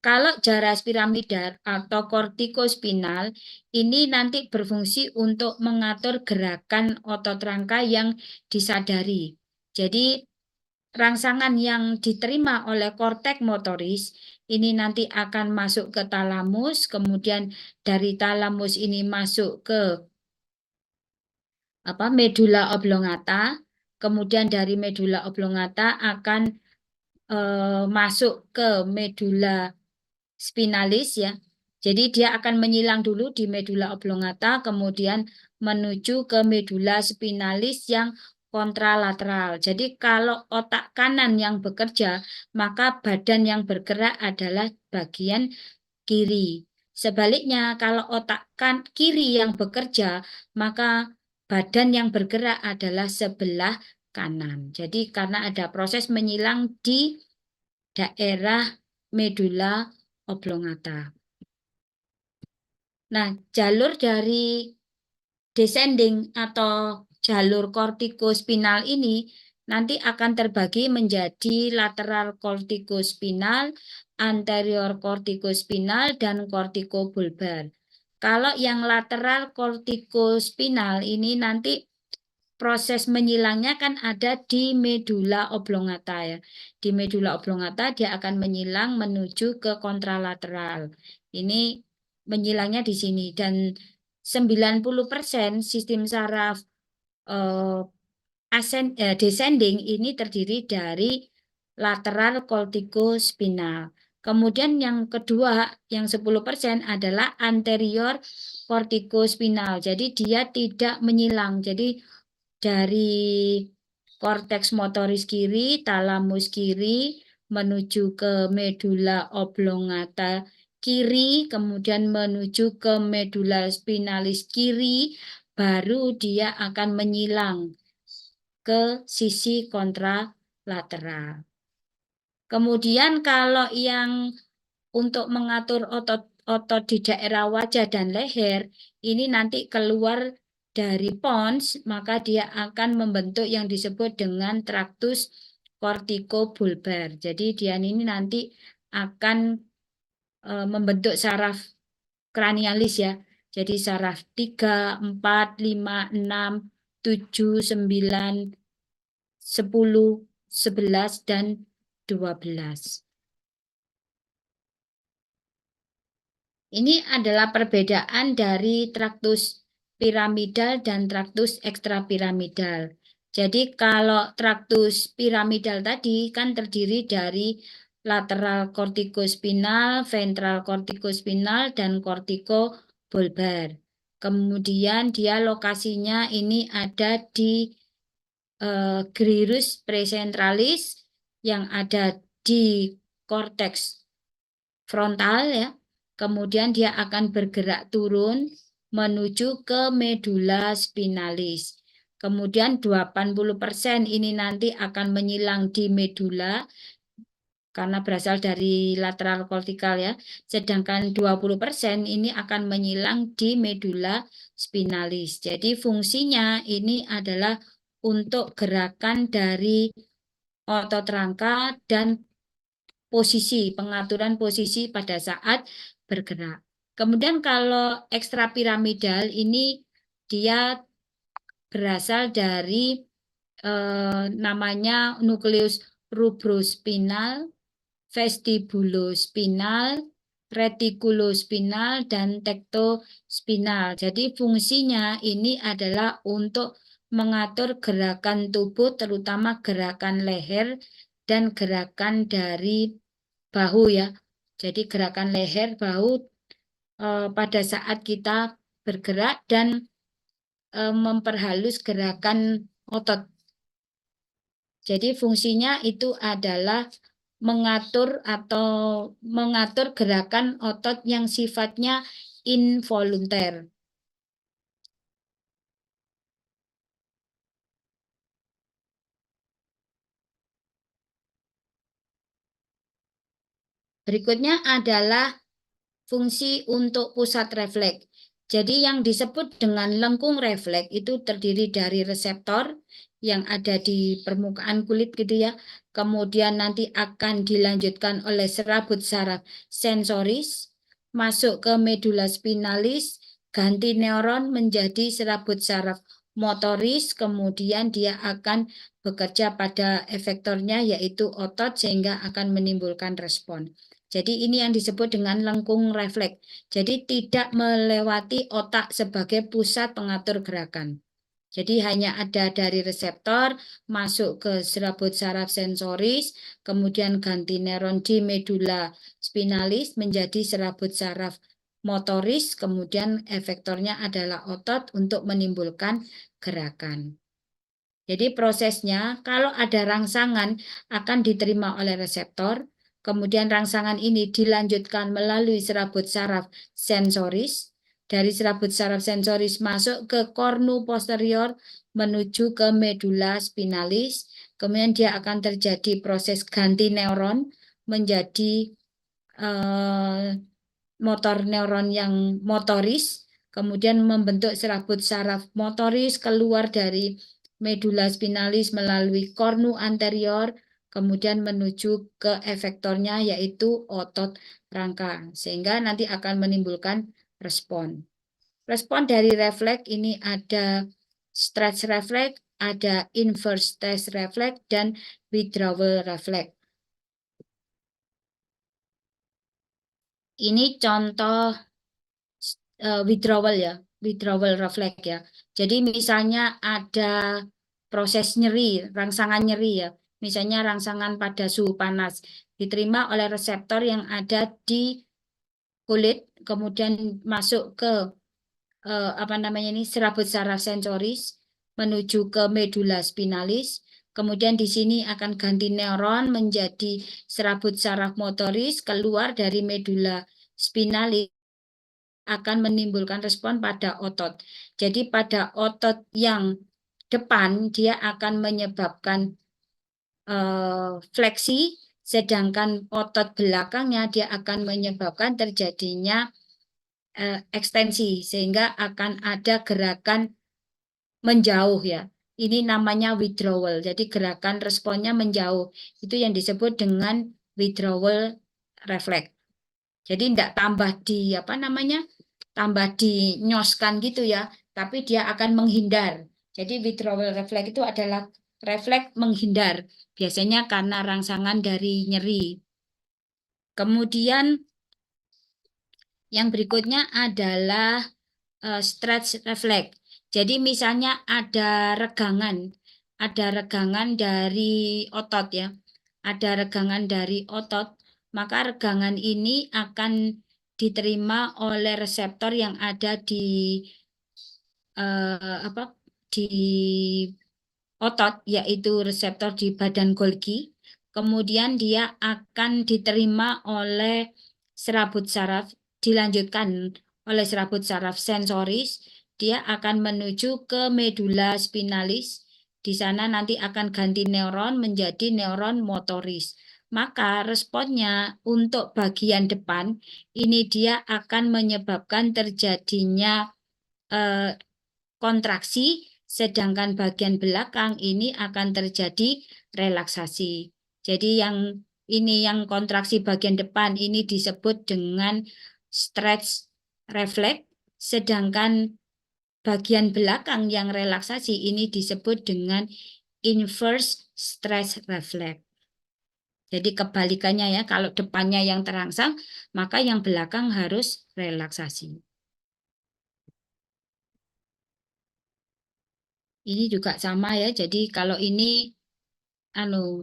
Kalau jaras piramidal atau kortikospinal ini nanti berfungsi untuk mengatur gerakan otot rangka yang disadari. Jadi rangsangan yang diterima oleh korteks motoris ini nanti akan masuk ke talamus, kemudian dari talamus ini masuk ke medula oblongata, kemudian dari medula oblongata akan masuk ke medula spinalis ya. Jadi dia akan menyilang dulu di medula oblongata, kemudian menuju ke medula spinalis yang kontralateral. Jadi kalau otak kanan yang bekerja, maka badan yang bergerak adalah bagian kiri. Sebaliknya kalau otak kiri yang bekerja, maka badan yang bergerak adalah sebelah kanan. Jadi karena ada proses menyilang di daerah medula oblongata. Nah, jalur dari descending atau jalur kortikospinal ini nanti akan terbagi menjadi lateral kortikospinal, anterior kortikospinal, dan kortikobulbar. Kalau yang lateral kortikospinal ini nanti proses menyilangnya kan ada di medula oblongata ya. Di medula oblongata dia akan menyilang menuju ke kontralateral. Ini menyilangnya di sini dan 90% sistem saraf descending ini terdiri dari lateral kortikospinal. Kemudian yang kedua, yang 10% adalah anterior kortikospinal. Jadi dia tidak menyilang. Jadi dari korteks motoris kiri, talamus kiri, menuju ke medula oblongata kiri, kemudian menuju ke medula spinalis kiri, baru dia akan menyilang ke sisi kontralateral. Kemudian kalau yang untuk mengatur otot di daerah wajah dan leher, ini nanti keluar dari pons, maka dia akan membentuk yang disebut dengan traktus kortikobulbar. Jadi dia ini nanti akan membentuk saraf kranialis ya. Jadi saraf 3, 4, 5, 6, 7, 9, 10, 11, dan 12. Ini adalah perbedaan dari traktus piramidal dan traktus ekstrapiramidal. Jadi kalau traktus piramidal tadi kan terdiri dari lateral kortikospinal, ventral kortikospinal, dan kortikobulbar. Kemudian dia lokasinya ini ada di gyrus presentralis yang ada di korteks frontal ya. Kemudian dia akan bergerak turun menuju ke medula spinalis. Kemudian 80% ini nanti akan menyilang di medula karena berasal dari lateral kortikal ya. Sedangkan 20% ini akan menyilang di medula spinalis. Jadi fungsinya ini adalah untuk gerakan dari otot rangka dan pengaturan posisi pada saat bergerak. Kemudian kalau ekstrapiramidal ini dia berasal dari namanya nukleus rubrospinal, vestibulospinal, retikulospinal, dan tektospinal. Jadi fungsinya ini adalah untuk mengatur gerakan tubuh, terutama gerakan leher dan gerakan dari bahu ya. Jadi gerakan leher, bahu pada saat kita bergerak dan memperhalus gerakan otot. Jadi fungsinya itu adalah mengatur gerakan otot yang sifatnya involunter. Berikutnya adalah fungsi untuk pusat refleks. Jadi yang disebut dengan lengkung refleks itu terdiri dari reseptor yang ada di permukaan kulit gitu ya. Kemudian nanti akan dilanjutkan oleh serabut saraf sensoris, masuk ke medula spinalis, ganti neuron menjadi serabut saraf motoris, kemudian dia akan bekerja pada efektornya yaitu otot sehingga akan menimbulkan respon. Jadi ini yang disebut dengan lengkung refleks. Jadi tidak melewati otak sebagai pusat pengatur gerakan. Jadi hanya ada dari reseptor masuk ke serabut saraf sensoris, kemudian ganti neuron di medula spinalis menjadi serabut saraf motoris, kemudian efektornya adalah otot untuk menimbulkan gerakan. Jadi prosesnya kalau ada rangsangan akan diterima oleh reseptor, kemudian rangsangan ini dilanjutkan melalui serabut saraf sensoris. Dari serabut saraf sensoris masuk ke kornu posterior menuju ke medula spinalis. Kemudian dia akan terjadi proses ganti neuron menjadi motor neuron yang motoris. Kemudian membentuk serabut saraf motoris keluar dari medula spinalis melalui kornu anterior, kemudian menuju ke efektornya yaitu otot rangka, sehingga nanti akan menimbulkan respon. Respon dari refleks ini ada stretch reflex, ada inverse stretch reflex, dan withdrawal reflex. Ini contoh withdrawal ya, withdrawal reflex ya. Jadi misalnya ada proses nyeri, rangsangan nyeri ya. Misalnya rangsangan pada suhu panas diterima oleh reseptor yang ada di kulit, kemudian masuk ke serabut saraf sensoris menuju ke medula spinalis. Kemudian di sini akan ganti neuron menjadi serabut saraf motoris keluar dari medula spinalis akan menimbulkan respon pada otot. Jadi pada otot yang depan dia akan menyebabkan fleksi, sedangkan otot belakangnya dia akan menyebabkan terjadinya ekstensi, sehingga akan ada gerakan menjauh ya. Ini namanya withdrawal. Jadi gerakan responnya menjauh. Itu yang disebut dengan withdrawal reflex. Jadi tidak tambah di apa namanya? Tambah dinyoskan gitu ya, tapi dia akan menghindar. Jadi withdrawal reflex itu adalah refleks menghindar. Biasanya karena rangsangan dari nyeri. Kemudian yang berikutnya adalah stretch reflex. Jadi misalnya ada regangan dari otot ya, ada regangan dari otot, maka regangan ini akan diterima oleh reseptor yang ada di di otot, yaitu reseptor di badan Golgi. Kemudian dia akan diterima oleh serabut saraf, dilanjutkan oleh serabut saraf sensoris, dia akan menuju ke medula spinalis. Di sana nanti akan ganti neuron menjadi neuron motoris. Maka responnya untuk bagian depan ini dia akan menyebabkan terjadinya kontraksi, sedangkan bagian belakang ini akan terjadi relaksasi. Jadi yang kontraksi bagian depan ini disebut dengan stretch reflex, sedangkan bagian belakang yang relaksasi ini disebut dengan inverse stretch reflex. Jadi kebalikannya ya, kalau depannya yang terangsang, maka yang belakang harus relaksasi. Ini juga sama ya. Jadi kalau ini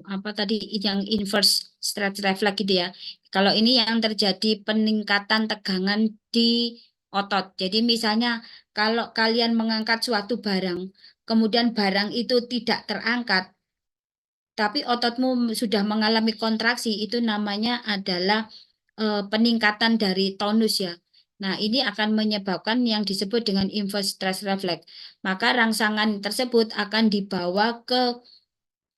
apa tadi yang inverse stretch reflex gitu ya. Kalau ini yang terjadi peningkatan tegangan di otot. Jadi misalnya kalau kalian mengangkat suatu barang, kemudian barang itu tidak terangkat, tapi ototmu sudah mengalami kontraksi, itu namanya adalah peningkatan dari tonus ya. Nah, ini akan menyebabkan yang disebut dengan inverse stretch reflex. Maka rangsangan tersebut akan dibawa ke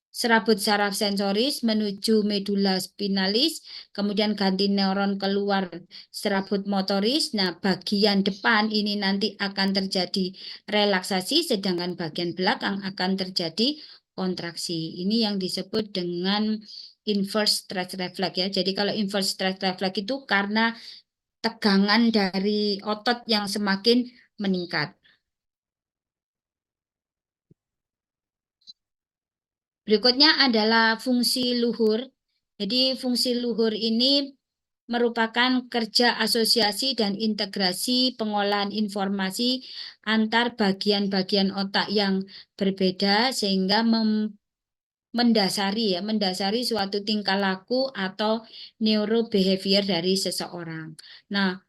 serabut saraf sensoris menuju medula spinalis, kemudian ganti neuron keluar serabut motoris. Nah, bagian depan ini nanti akan terjadi relaksasi, sedangkan bagian belakang akan terjadi kontraksi. Ini yang disebut dengan inverse stretch reflex ya. Jadi kalau inverse stretch reflex itu karena tegangan dari otot yang semakin meningkat. Berikutnya adalah fungsi luhur. Jadi fungsi luhur ini merupakan kerja asosiasi dan integrasi pengolahan informasi antar bagian-bagian otak yang berbeda sehingga mendasari suatu tingkah laku atau neurobehavior dari seseorang. Nah,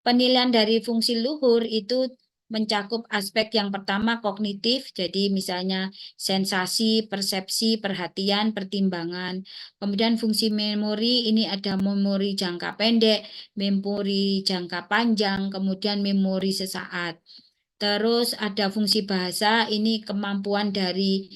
penilaian dari fungsi luhur itu mencakup aspek yang pertama kognitif, jadi misalnya sensasi, persepsi, perhatian, pertimbangan. Kemudian fungsi memori, ini ada memori jangka pendek, memori jangka panjang, kemudian memori sesaat. Terus ada fungsi bahasa, ini kemampuan dari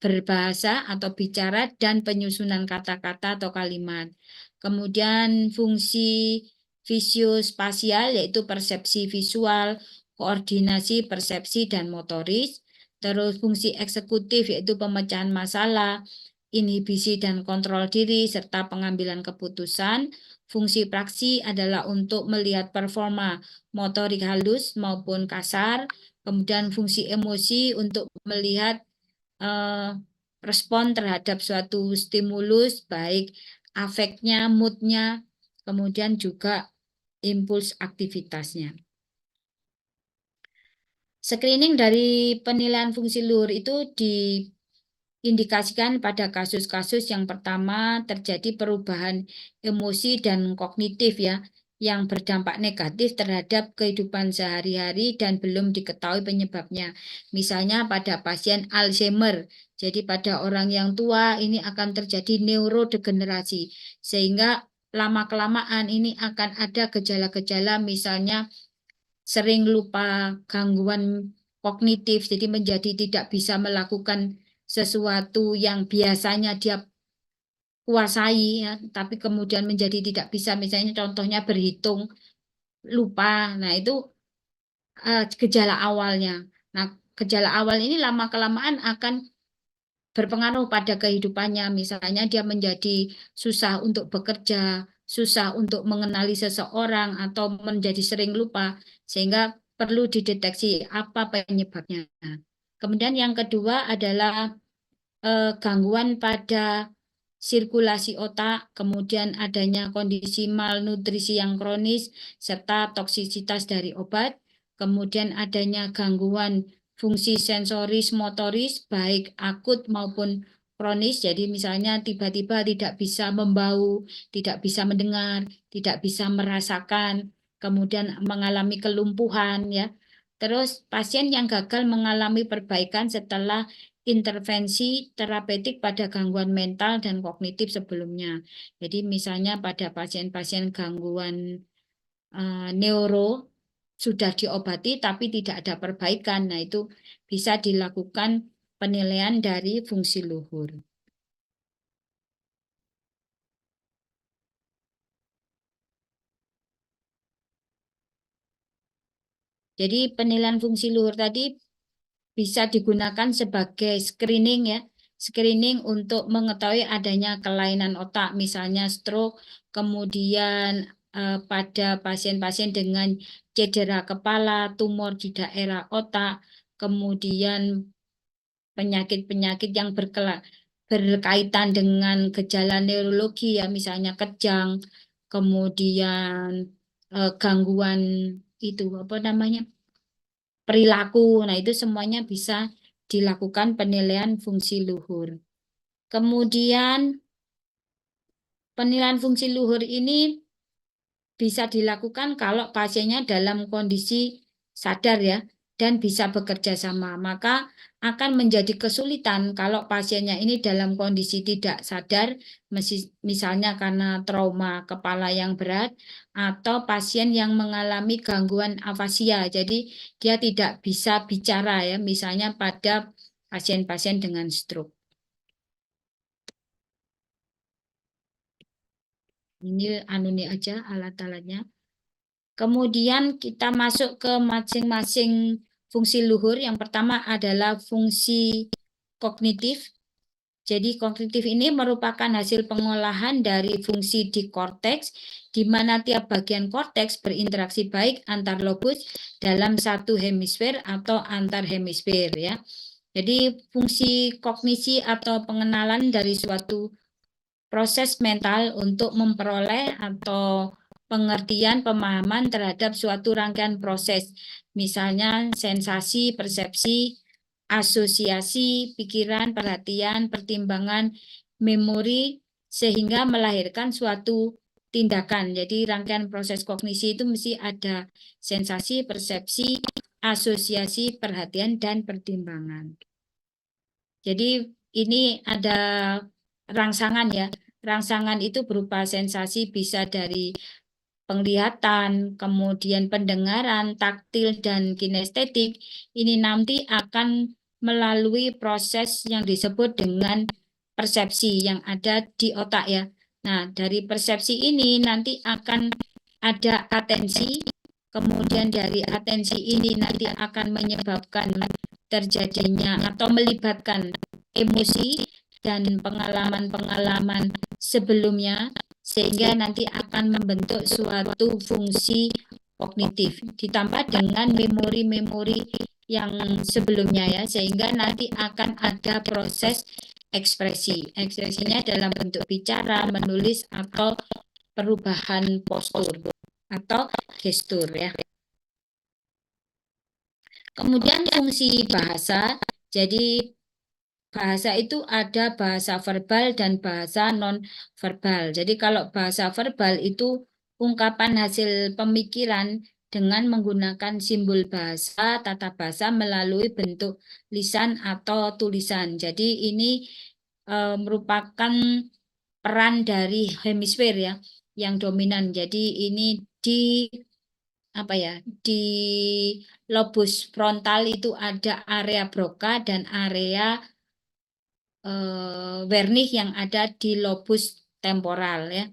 berbahasa atau bicara dan penyusunan kata-kata atau kalimat. Kemudian fungsi visiospasial yaitu persepsi visual, koordinasi, persepsi, dan motoris. Terus fungsi eksekutif yaitu pemecahan masalah, inhibisi dan kontrol diri, serta pengambilan keputusan. Fungsi praksi adalah untuk melihat performa motorik halus maupun kasar. Kemudian fungsi emosi untuk melihat respon terhadap suatu stimulus, baik afeknya, moodnya, kemudian juga impuls aktivitasnya. Screening dari penilaian fungsi luhur itu diindikasikan pada kasus-kasus yang pertama terjadi perubahan emosi dan kognitif ya, yang berdampak negatif terhadap kehidupan sehari-hari dan belum diketahui penyebabnya. Misalnya pada pasien Alzheimer, jadi pada orang yang tua ini akan terjadi neurodegenerasi, sehingga lama-kelamaan ini akan ada gejala-gejala misalnya sering lupa, gangguan kognitif, jadi menjadi tidak bisa melakukan sesuatu yang biasanya dia kuasai ya, tapi kemudian menjadi tidak bisa, misalnya contohnya berhitung lupa. Nah, itu gejala awalnya. Nah, gejala awal ini lama kelamaan akan berpengaruh pada kehidupannya. Misalnya dia menjadi susah untuk bekerja, susah untuk mengenali seseorang, atau menjadi sering lupa, sehingga perlu dideteksi apa penyebabnya. Kemudian yang kedua adalah gangguan pada sirkulasi otak, kemudian adanya kondisi malnutrisi yang kronis, serta toksisitas dari obat, kemudian adanya gangguan fungsi sensoris motoris, baik akut maupun kronis, jadi misalnya tiba-tiba tidak bisa membau, tidak bisa mendengar, tidak bisa merasakan, kemudian mengalami kelumpuhan, ya. Terus pasien yang gagal mengalami perbaikan setelah intervensi terapeutik pada gangguan mental dan kognitif sebelumnya. Jadi misalnya pada pasien-pasien gangguan neuro sudah diobati tapi tidak ada perbaikan. Nah, itu bisa dilakukan penilaian dari fungsi luhur. Jadi penilaian fungsi luhur tadi bisa digunakan sebagai screening ya, screening untuk mengetahui adanya kelainan otak, misalnya stroke, kemudian pada pasien-pasien dengan cedera kepala, tumor di daerah otak, kemudian penyakit-penyakit yang berkaitan dengan gejala neurologi ya, misalnya kejang, kemudian gangguan itu apa namanya? Perilaku. Nah, itu semuanya bisa dilakukan penilaian fungsi luhur. Kemudian penilaian fungsi luhur ini bisa dilakukan kalau pasiennya dalam kondisi sadar ya dan bisa bekerja sama. Maka akan menjadi kesulitan kalau pasiennya ini dalam kondisi tidak sadar, misalnya karena trauma kepala yang berat atau pasien yang mengalami gangguan afasia. Jadi dia tidak bisa bicara ya, misalnya pada pasien-pasien dengan stroke. Ini anu nih aja alat-alatnya. Kemudian kita masuk ke masing-masing fungsi luhur. Yang pertama adalah fungsi kognitif. Jadi kognitif ini merupakan hasil pengolahan dari fungsi di korteks, di mana tiap bagian korteks berinteraksi baik antar lobus dalam satu hemisfer atau antar hemisfer ya. Jadi fungsi kognisi atau pengenalan dari suatu proses mental untuk memperoleh atau pengertian pemahaman terhadap suatu rangkaian proses, misalnya sensasi, persepsi, asosiasi, pikiran, perhatian, pertimbangan, memori, sehingga melahirkan suatu tindakan. Jadi rangkaian proses kognisi itu mesti ada sensasi, persepsi, asosiasi, perhatian, dan pertimbangan. Jadi ini ada rangsangan ya. Rangsangan itu berupa sensasi bisa dari penglihatan, kemudian pendengaran, taktil, dan kinestetik. Ini nanti akan melalui proses yang disebut dengan persepsi yang ada di otak ya. Nah, dari persepsi ini nanti akan ada atensi, kemudian dari atensi ini nanti akan menyebabkan terjadinya atau melibatkan emosi dan pengalaman-pengalaman sebelumnya, sehingga nanti akan membentuk suatu fungsi kognitif ditambah dengan memori-memori yang sebelumnya ya, sehingga nanti akan ada proses ekspresi. Ekspresinya dalam bentuk bicara, menulis, atau perubahan postur atau gestur ya. Kemudian fungsi bahasa, jadi bahasa itu ada bahasa verbal dan bahasa non-verbal. Jadi kalau bahasa verbal itu ungkapan hasil pemikiran dengan menggunakan simbol bahasa, tata bahasa melalui bentuk lisan atau tulisan. Jadi ini merupakan peran dari hemisfer ya yang dominan. Jadi ini apa ya, di lobus frontal itu ada area Broca dan area Wernicke yang ada di lobus temporal ya.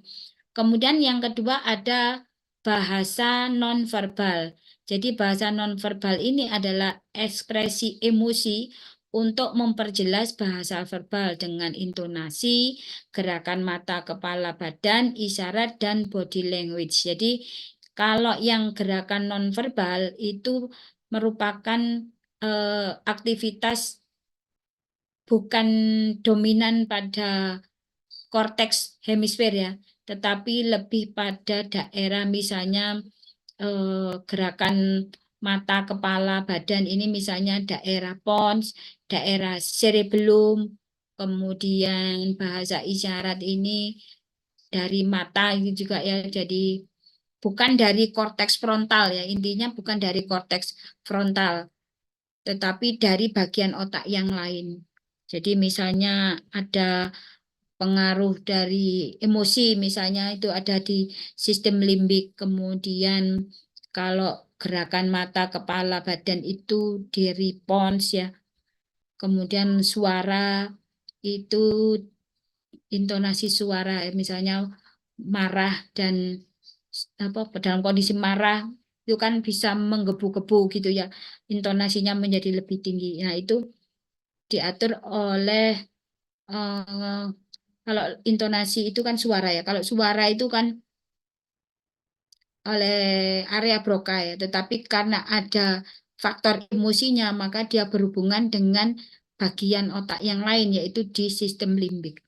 Kemudian yang kedua ada bahasa nonverbal. Jadi bahasa nonverbal ini adalah ekspresi emosi untuk memperjelas bahasa verbal dengan intonasi, gerakan mata, kepala, badan, isyarat, dan body language. Jadi kalau yang gerakan nonverbal itu merupakan aktivitas bukan dominan pada korteks hemisfer ya, tetapi lebih pada daerah misalnya gerakan mata, kepala, badan ini misalnya daerah pons, daerah cerebellum, kemudian bahasa isyarat ini dari mata itu juga ya, jadi bukan dari korteks frontal ya, intinya bukan dari korteks frontal, tetapi dari bagian otak yang lain. Jadi misalnya ada pengaruh dari emosi, misalnya itu ada di sistem limbik, kemudian kalau gerakan mata, kepala, badan itu di respons ya, kemudian suara itu intonasi suara, misalnya marah dan apa dalam kondisi marah itu kan bisa menggebu-gebu gitu ya, intonasinya menjadi lebih tinggi. Nah itu diatur oleh kalau intonasi itu kan suara ya. Kalau suara itu kan oleh area Broca ya. Tetapi karena ada faktor emosinya, maka dia berhubungan dengan bagian otak yang lain, yaitu di sistem limbik.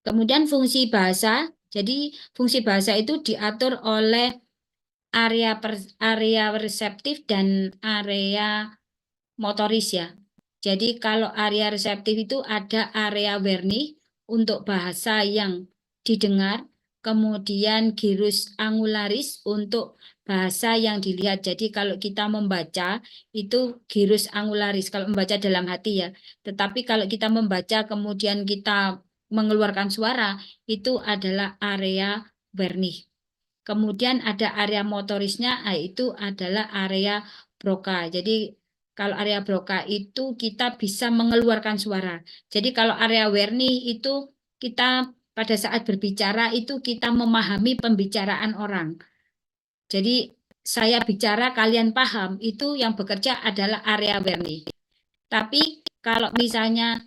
Kemudian fungsi bahasa. Jadi fungsi bahasa itu diatur oleh area reseptif dan area motoris ya. Jadi kalau area reseptif itu ada area Wernicke untuk bahasa yang didengar, kemudian gyrus angularis untuk bahasa yang dilihat. Jadi kalau kita membaca itu gyrus angularis kalau membaca dalam hati ya. Tetapi kalau kita membaca kemudian kita mengeluarkan suara itu adalah area Wernicke. Kemudian ada area motorisnya, itu adalah area Broca. Jadi kalau area Broca itu kita bisa mengeluarkan suara. Jadi kalau area Wernicke itu kita pada saat berbicara itu kita memahami pembicaraan orang. Jadi saya bicara kalian paham, itu yang bekerja adalah area Wernicke. Tapi kalau misalnya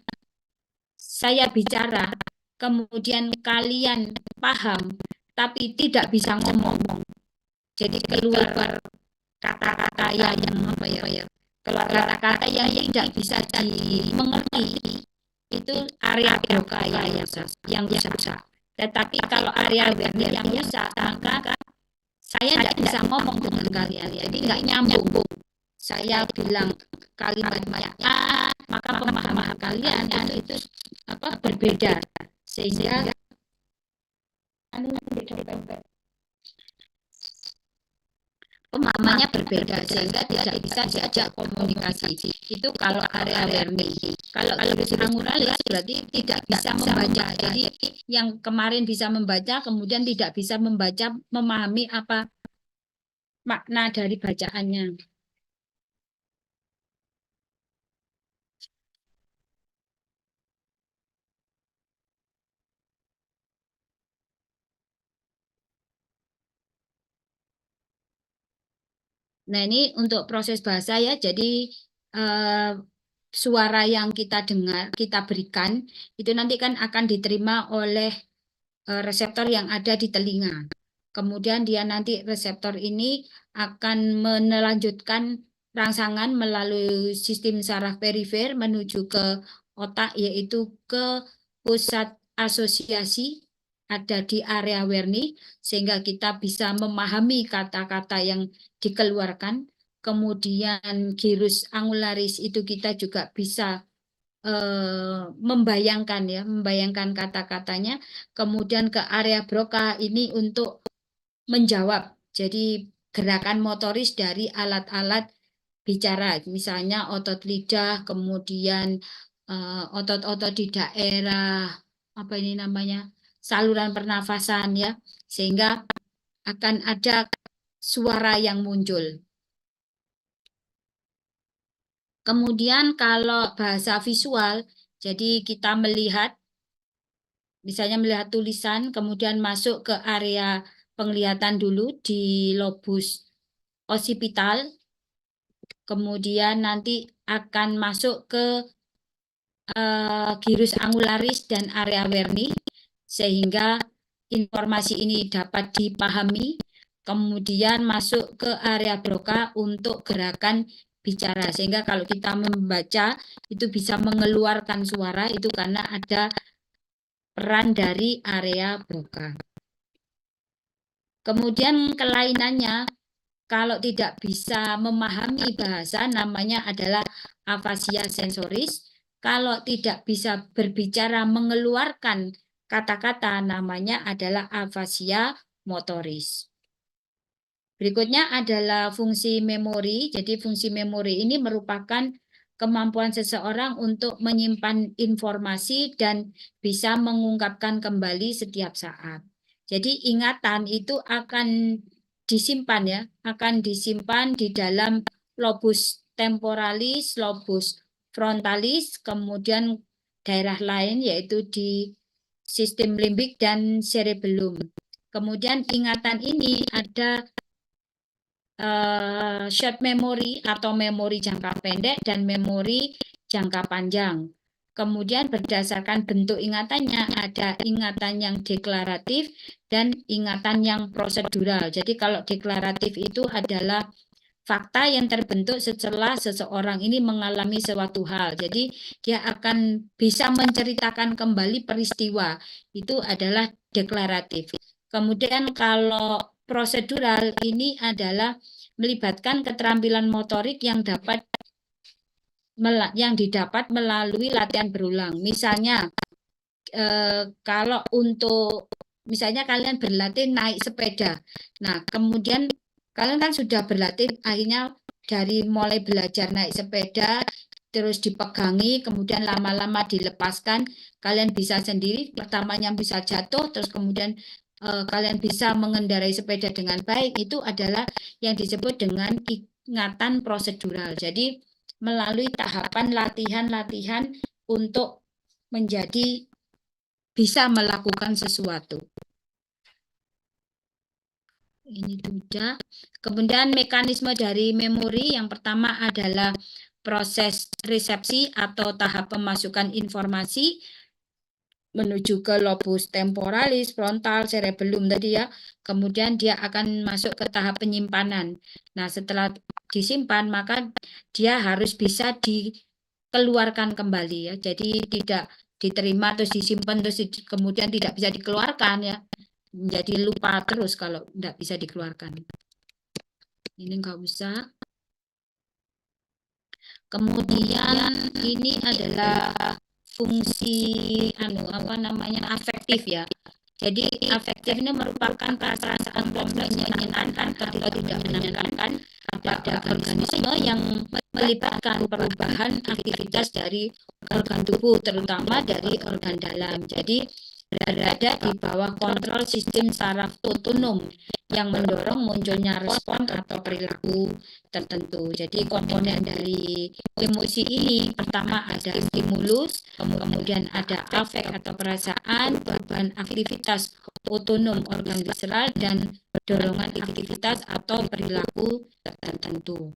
saya bicara, kemudian kalian paham, tapi tidak bisa ngomong, jadi keluar kata-kata yang apa ya, keluar kata-kata yang tidak bisa dimengerti, itu area Broca yang rusak. Tetapi kalau area Wernicke yang rusak, maka saya tidak bisa ngomong dengan kalian, jadi nggak nyambung. Saya bilang kalimatnya A, maka pemahaman kalian itu apa berbeda, sehingga pemahamannya berbeda sehingga tidak bisa diajak komunikasi. Itu kalau area Wernicke. Kalau angularis berarti tidak bisa membaca. Jadi yang kemarin bisa membaca kemudian tidak bisa membaca, memahami apa makna dari bacaannya. Nah, ini untuk proses bahasa ya. Jadi suara yang kita dengar, kita berikan, itu nanti kan akan diterima oleh reseptor yang ada di telinga. Kemudian dia nanti reseptor ini akan melanjutkan rangsangan melalui sistem saraf perifer menuju ke otak, yaitu ke pusat asosiasi ada di area Wernicke, sehingga kita bisa memahami kata-kata yang dikeluarkan. Kemudian gyrus angularis itu kita juga bisa membayangkan ya, membayangkan kata-katanya. Kemudian ke area Broca ini untuk menjawab. Jadi gerakan motoris dari alat-alat bicara, misalnya otot lidah, kemudian otot-otot di daerah apa ini namanya saluran pernafasan ya, sehingga akan ada suara yang muncul. Kemudian kalau bahasa visual, jadi kita melihat, misalnya melihat tulisan, kemudian masuk ke area penglihatan dulu di lobus occipital, kemudian nanti akan masuk ke gyrus angularis dan area Wernicke, sehingga informasi ini dapat dipahami, kemudian masuk ke area Broca untuk gerakan bicara, sehingga kalau kita membaca itu bisa mengeluarkan suara, itu karena ada peran dari area Broca. Kemudian kelainannya, kalau tidak bisa memahami bahasa, namanya adalah afasia sensoris. Kalau tidak bisa berbicara mengeluarkan kata-kata, namanya adalah afasia motoris. Berikutnya adalah fungsi memori. Jadi fungsi memori ini merupakan kemampuan seseorang untuk menyimpan informasi dan bisa mengungkapkan kembali setiap saat. Jadi ingatan itu akan disimpan ya, akan disimpan di dalam lobus temporalis, lobus frontalis, kemudian daerah lain yaitu di sistem limbik dan cerebellum. Kemudian ingatan ini ada short memory atau memori jangka pendek dan memori jangka panjang. Kemudian berdasarkan bentuk ingatannya ada ingatan yang deklaratif dan ingatan yang prosedural. Jadi kalau deklaratif itu adalah fakta yang terbentuk setelah seseorang ini mengalami suatu hal. Jadi dia akan bisa menceritakan kembali peristiwa. Itu adalah deklaratif. Kemudian kalau prosedural ini adalah melibatkan keterampilan motorik yang didapat melalui latihan berulang. Misalnya kalau untuk misalnya kalian berlatih naik sepeda. Nah, kemudian kalian kan sudah berlatih akhirnya dari mulai belajar naik sepeda terus dipegangi, kemudian lama-lama dilepaskan, kalian bisa sendiri, pertamanya bisa jatuh, terus kemudian kalian bisa mengendarai sepeda dengan baik, itu adalah yang disebut dengan ingatan prosedural. Jadi melalui tahapan latihan-latihan untuk menjadi bisa melakukan sesuatu. Ini sudah. Kemudian mekanisme dari memori yang pertama adalah proses resepsi atau tahap pemasukan informasi menuju ke lobus temporalis, frontal, cerebellum tadi ya. Kemudian dia akan masuk ke tahap penyimpanan. Nah, setelah disimpan maka dia harus bisa dikeluarkan kembali ya. Jadi tidak diterima terus disimpan terus kemudian tidak bisa dikeluarkan ya. Jadi lupa terus kalau tidak bisa dikeluarkan. Ini enggak usah. Kemudian ini adalah fungsi afektif ya. Jadi afektif ini merupakan perasaan kompleks menyenangkan atau tidak menyenangkan pada organisme yang melibatkan perubahan aktivitas dari organ tubuh, terutama dari organ dalam. Jadi berada di bawah kontrol sistem saraf otonom yang mendorong munculnya respon atau perilaku tertentu. Jadi komponen dari emosi ini pertama ada stimulus, kemudian ada afek atau perasaan, perubahan aktivitas otonom organ visceral, dan dorongan aktivitas atau perilaku tertentu.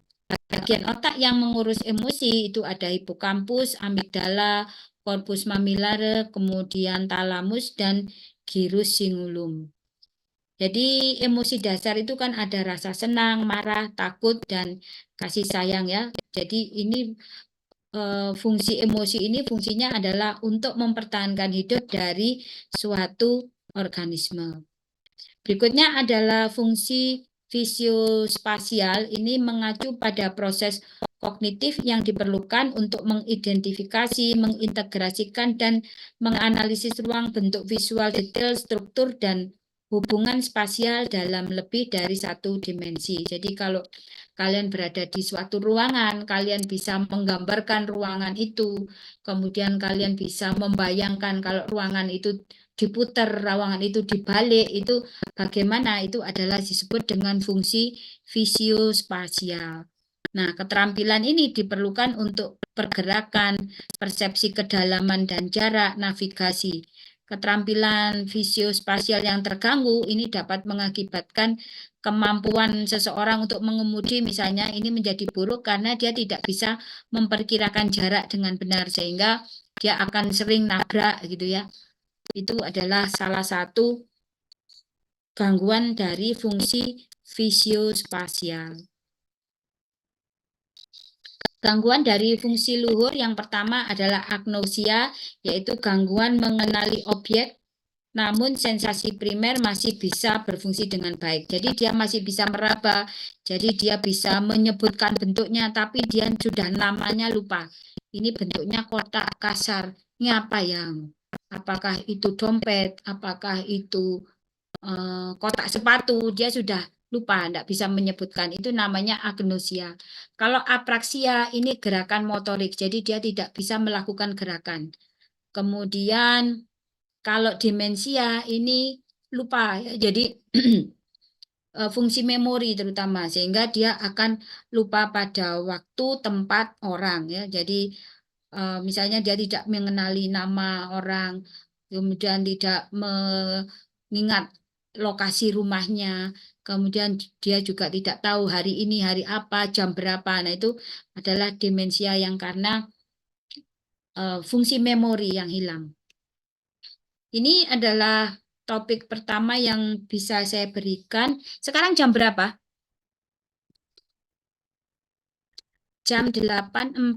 Bagian otak yang mengurus emosi itu ada hipokampus, amigdala, korpus mamilare, kemudian talamus, dan gyrus cingulum. Jadi emosi dasar itu kan ada rasa senang, marah, takut, dan kasih sayang ya. Jadi ini fungsi emosi ini fungsinya adalah untuk mempertahankan hidup dari suatu organisme. Berikutnya adalah fungsi fisiospasial. Ini mengacu pada proses kognitif yang diperlukan untuk mengidentifikasi, mengintegrasikan, dan menganalisis ruang, bentuk visual detail, struktur, dan hubungan spasial dalam lebih dari satu dimensi. Jadi kalau kalian berada di suatu ruangan, kalian bisa menggambarkan ruangan itu, kemudian kalian bisa membayangkan kalau ruangan itu diputar, ruangan itu dibalik, itu bagaimana, itu adalah disebut dengan fungsi fisiospasial. Nah, keterampilan ini diperlukan untuk pergerakan, persepsi kedalaman dan jarak, navigasi. Keterampilan fisiospasial yang terganggu ini dapat mengakibatkan kemampuan seseorang untuk mengemudi misalnya ini menjadi buruk karena dia tidak bisa memperkirakan jarak dengan benar sehingga dia akan sering nabrak gitu ya. Itu adalah salah satu gangguan dari fungsi fisiospasial. Gangguan dari fungsi luhur yang pertama adalah agnosia, yaitu gangguan mengenali objek, namun sensasi primer masih bisa berfungsi dengan baik. Jadi dia masih bisa meraba, jadi dia bisa menyebutkan bentuknya, tapi dia sudah namanya lupa. Ini bentuknya kotak kasar, ini apa yang? Apakah itu dompet, apakah itu kotak sepatu, dia sudah lupa, tidak bisa menyebutkan. Itu namanya agnosia. Kalau apraksia ini gerakan motorik, jadi dia tidak bisa melakukan gerakan. Kemudian kalau demensia ini lupa, jadi fungsi memori terutama, sehingga dia akan lupa pada waktu, tempat, orang ya. Jadi misalnya dia tidak mengenali nama orang, kemudian tidak mengingat lokasi rumahnya, kemudian dia juga tidak tahu hari ini hari apa, jam berapa. Nah, itu adalah demensia yang karena fungsi memori yang hilang. Ini adalah topik pertama yang bisa saya berikan. Sekarang jam berapa? Jam 8.48.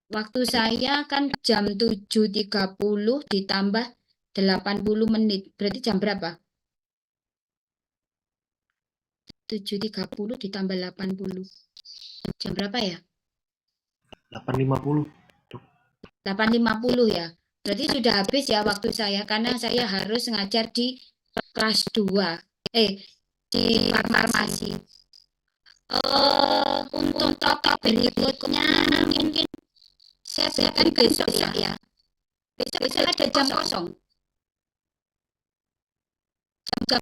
Waktu saya kan jam 7.30 ditambah 80 menit. Berarti jam berapa? 7.30 ditambah 80. Jam berapa ya? 8.50. 8.50 ya. Berarti sudah habis ya waktu saya, karena saya harus ngajar di kelas 2. Di farmasi. Untuk topik berikutnya mungkin saya berikan besok ya. Besok ada jam kosong.